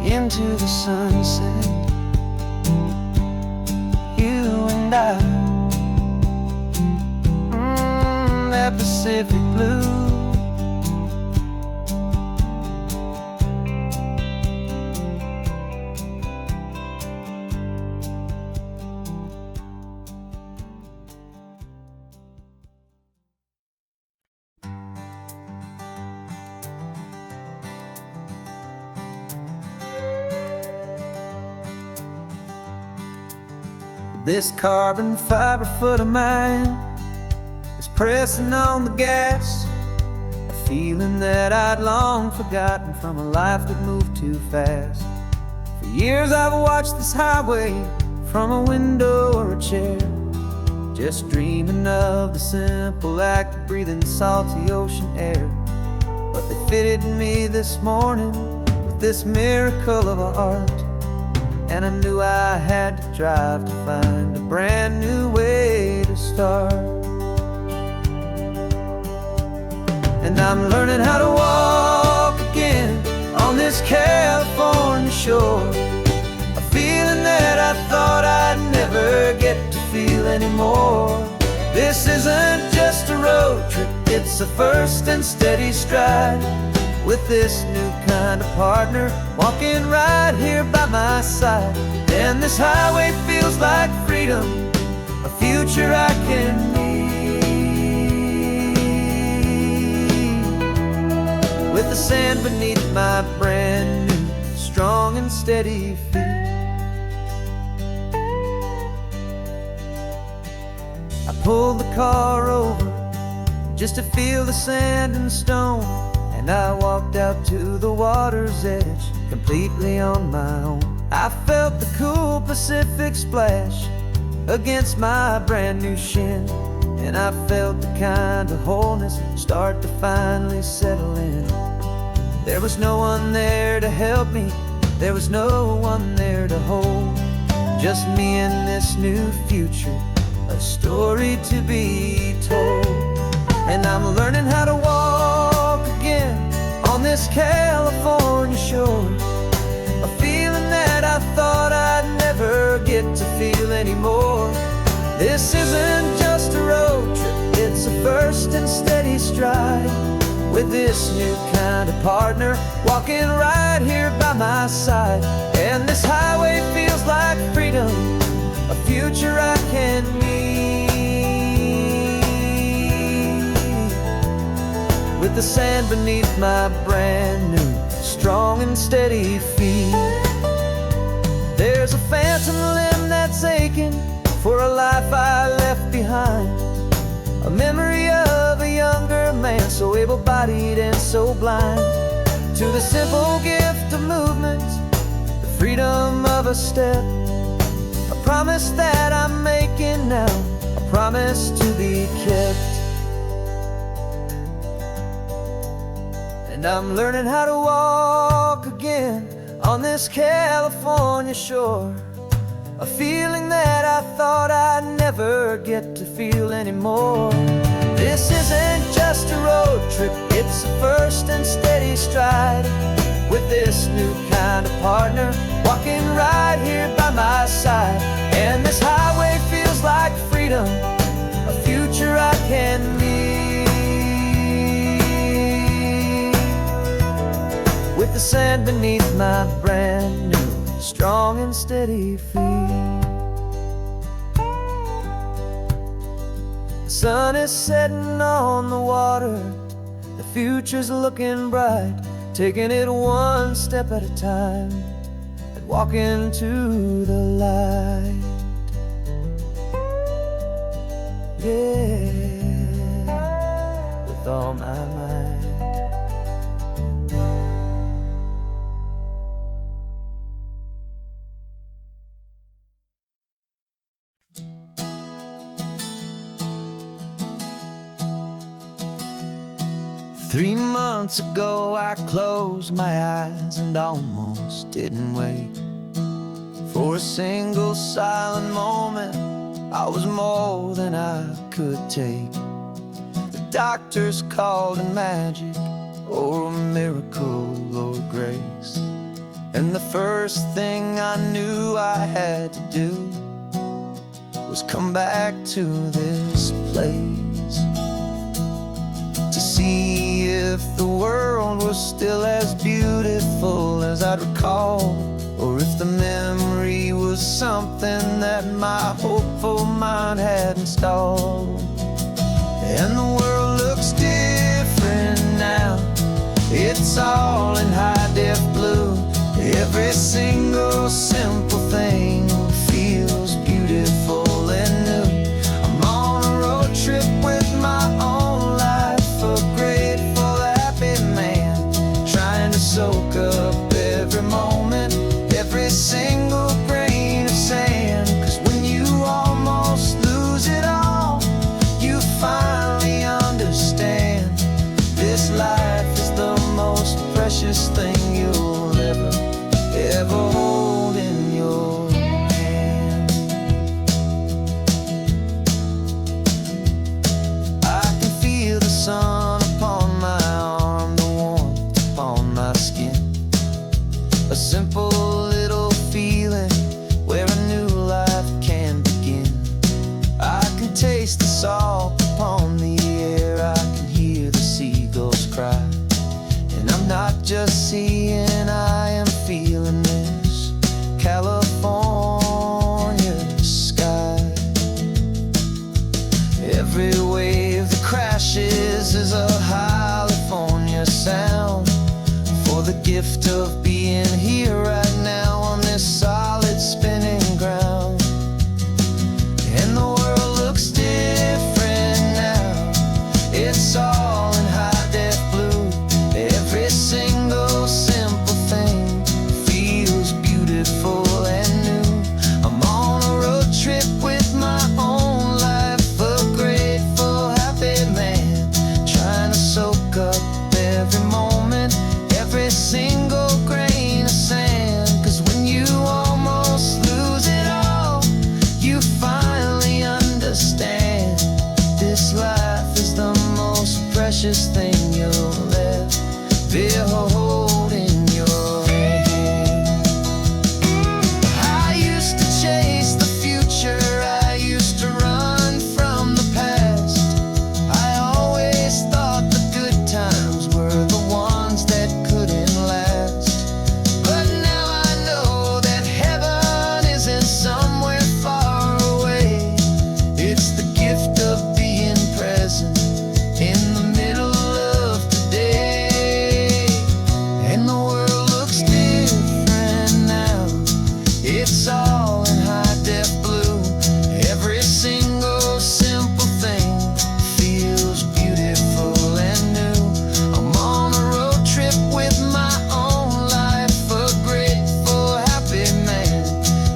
into the sunset. You and I, that Pacific blue. This carbon fiber foot of mine is pressing on the gas, a feeling that I'd long forgotten from a life that moved too fast. For years I've watched this highway from a window or a chair, just dreaming of the simple act of breathing salty ocean air. But they fitted me this morning with this miracle of art, and I knew I had to drive to find a brand new way to start. And I'm learning how to walk again on this California shore, a feeling that I thought I'd never get to feel anymore. This isn't just a road trip, it's a first and steady stride, with this new kind of partner walking right here by my side. And this highway feels like freedom, a future I can need, with the sand beneath my brand new strong and steady feet. I pulled the car over just to feel the sand and stone, and I walked out to the water's edge completely on my own. I felt the cool Pacific splash against my brand new shin, and I felt the kind of wholeness start to finally settle in. There was no one there to help me, there was no one there to hold, just me and this new future, a story to be told. And I'm learning how to walk again on this California shore, a feeling that I thought I'd never get to feel anymore. This isn't just a road trip, it's a first and steady stride, with this new kind of partner walking right here by my side. And this highway feels like freedom, a future I can need, with the sand beneath my brand new strong and steady feet. There's a phantom limb that's aching for a life I left behind, a memory of a younger man so able-bodied and so blind, to the simple gift of movement, the freedom of a step, a promise that I'm making now, a promise to be kept. And I'm learning how to walk again on this California shore, a feeling that I thought I'd never get to feel anymore. This isn't just a road trip, it's a first and steady stride, with this new kind of partner walking right here by my side. And this highway feels like freedom, a future I can need, with the sand beneath my brand new strong and steady feet. The sun is setting on the water, the future's looking bright, taking it one step at a time and walking to the light. Yeah, with all my might. 3 months ago I closed my eyes and almost didn't wake. For a single silent moment I was more than I could take. The doctors called it magic, or a miracle or grace. And the first thing I knew I had to do was come back to this place, to see if the world was still as beautiful as I'd recall, or if the memory was something that my hopeful mind had installed. And the world looks different now, it's all in high-def blue. Every single simple thing feels beautiful and new. I'm on a road trip with my own life, a grateful, happy man, trying to soak up every moment, every single grain of sand. 'Cause when you almost lose it all, you finally understand this life is the most precious thing you'll ever hold in your hand. I can feel the sun upon my arm, the warmth upon my skin, a simple little feeling where a new life can begin. I can taste the salt upon the air, I can hear the seagulls cry, and I'm not just seeing, I am feeling this California sky. Every wave that crashes is a California sound, for the gift of being here right now on this solid spinning ground. And the world looks different now, it's all in high-def blue. Every single simple thing feels beautiful and new. I'm on a road trip with my own life, a grateful, happy man, trying to soak up every moment, every single grain of sand. 'Cause when you almost lose it all, you finally understand this life is the most precious thing you'll ever hold in your hand. I used to chase the future, I used to run from the past. I always thought the good times were the ones that couldn't last. But now I know that heaven isn't somewhere far away. It's the gift of being present in the middle of today. And the world looks different now, it's all in high-def blue. Every single simple thing feels beautiful and new. I'm on a road trip with my own life, a grateful, happy man,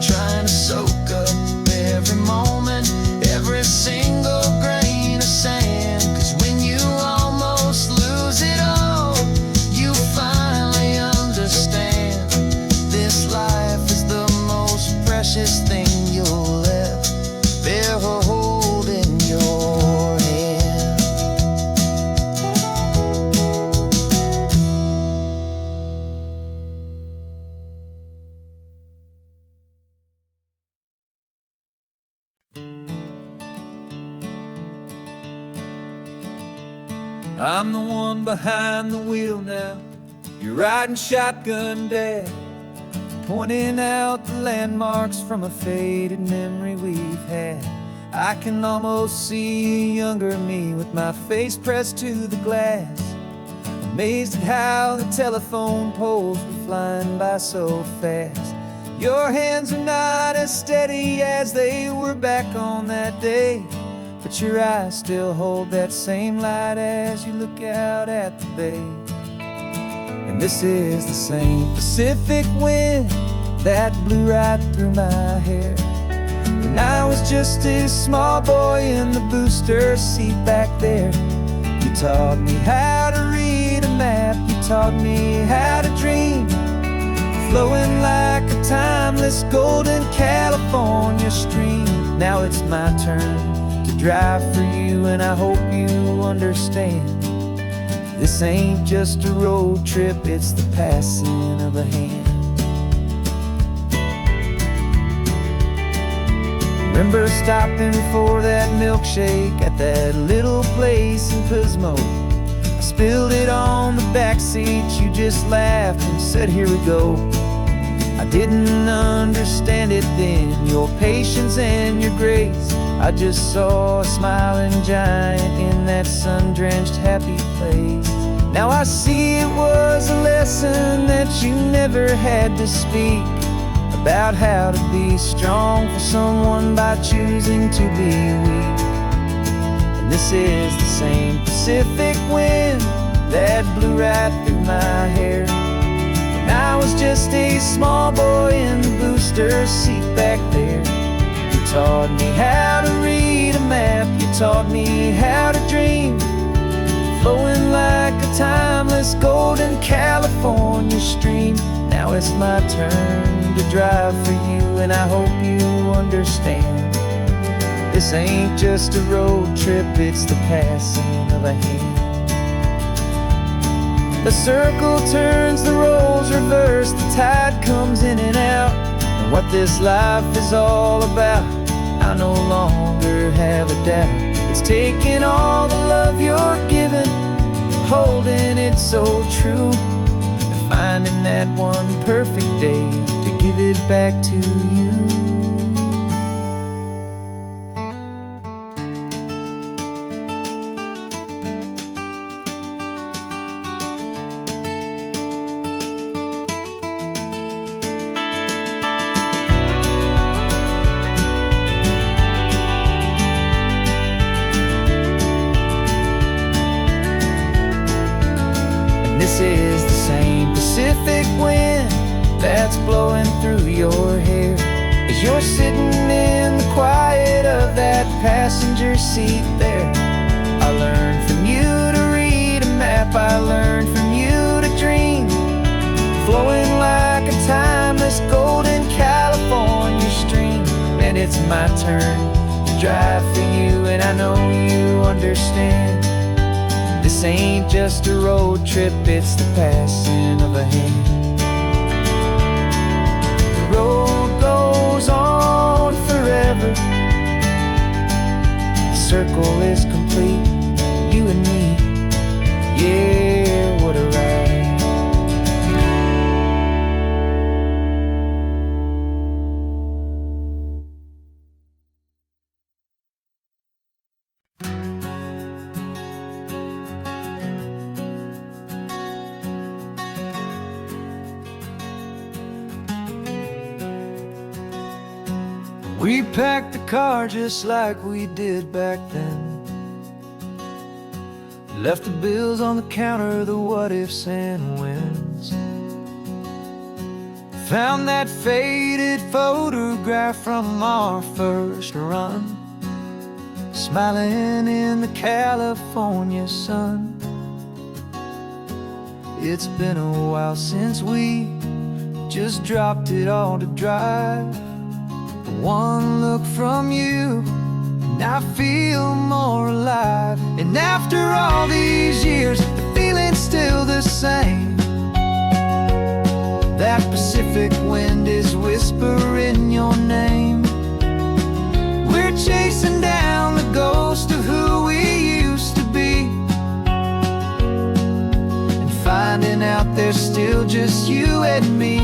trying to soak up every moment, every single grain of sand. 'Cause when you almost lose it all, you finally understand this life is the most precious thing you'll ever hold in your hand. I'm the one behind the wheel now, you're riding shotgun, Dad, pointing out the landmarks from a faded memory we've had. I can almost see a younger me with my face pressed to the glass, amazed at how the telephone poles were flying by so fast. Your hands are not as steady as they were back on that day, but your eyes still hold that same light as you look out at the bay. And this is the same Pacific wind that blew right through my hair when I was just a small boy in the booster seat back there. You taught me how to read a map, you taught me how to dream, flowing like a timeless golden California stream. Now it's my turn to drive for you, and I hope you understand This ain't just a road trip, it's the passing of a hand. Remember stopping for that milkshake at that little place in Pismo. I spilled it on the back seat, you just laughed and said, "Here we go." I didn't understand it then, your patience and your grace. I just saw a smiling giant in that sun-drenched happy place. Now I see it was a lesson that you never had to speak, about how to be strong for someone by choosing to be weak. And this is the same Pacific wind that blew right through my hair when I was just a small boy in the booster seat back there. You taught me how to read a map, you taught me how to dream, flowing like a timeless golden California stream. Now it's my turn to drive for you, and I hope you understand. This ain't just a road trip, it's the passing of a hand. The circle turns, the roles reverse, the tide comes in and out. And what this life is all about, I no longer have a doubt. It's taking all the love you're giving, holding it so true, and finding that one perfect day to give it back to you. This is the same Pacific wind that's blowing through your hair as you're sitting in the quiet of that passenger seat there. I learned from you to read a map, I learned from you to dream, flowing like a timeless golden California stream. And it's my turn to drive for you, and I know you understand. This ain't just a road trip, it's the passing of a hand. The road goes on forever, the circle is complete, you and me, yeah, what a ride. We packed the car just like we did back then, left the bills on the counter, the what ifs and whens. Found that faded photograph from our first run, smiling in the California sun. It's been a while since we just dropped it all to drive. One look from you, and I feel more alive. And after all these years, the feeling's still the same. That Pacific wind is whispering your name. We're chasing down the ghost of who we used to be, and finding out there's still just you and me,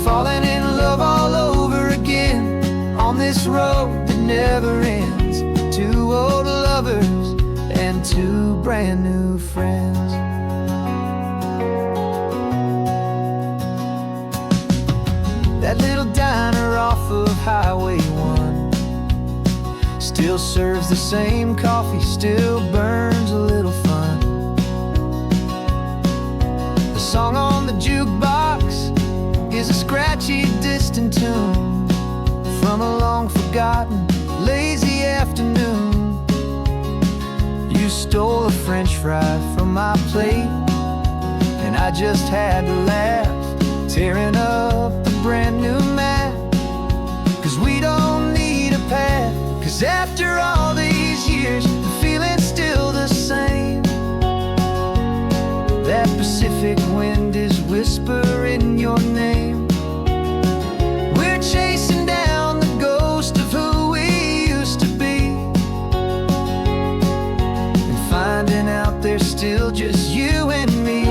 falling in love all over again on this road that never ends. Two old lovers and two brand new friends. That little diner off of Highway 1 still serves the same coffee, still burns a little fun. The song on the jukebox is a scratchy, distant tune from a long-forgotten, lazy afternoon. You stole a French fry from my plate, and I just had to laugh, tearing up the brand new map. 'Cause we don't need a path, 'cause after all these years, the feeling's still the same. Pacific wind is whispering your name. We're chasing down the ghost of who we used to be, and finding out there's still just you and me.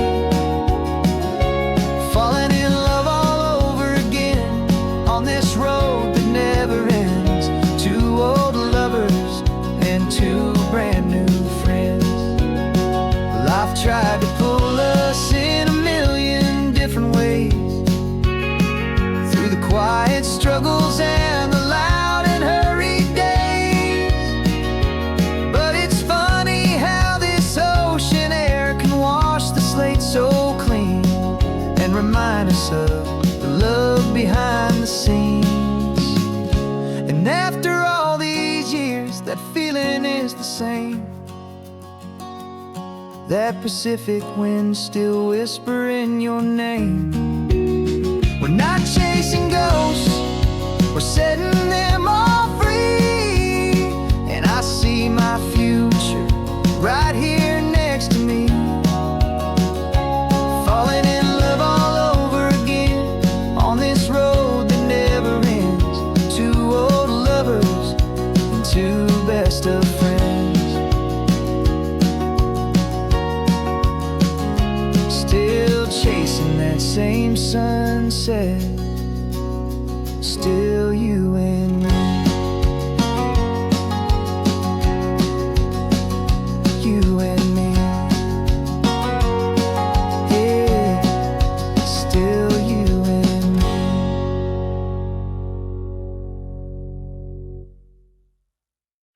Falling in love all over again on this road that never ends. Two old lovers and two brand new friends. Life tried to pull us in a million different ways, through the quiet struggles and the loud and hurried days. But it's funny how this ocean air can wash the slate so clean, and remind us of the love behind the scenes. And after all these years, that feeling is the same. That Pacific wind still whispering your name. We're not chasing ghosts, we're setting them all free. And I see my future right here next to me. Falling in love all over again on this road that never ends. Two old lovers and two best of friends. Still chasing that same sunset, still you and me. You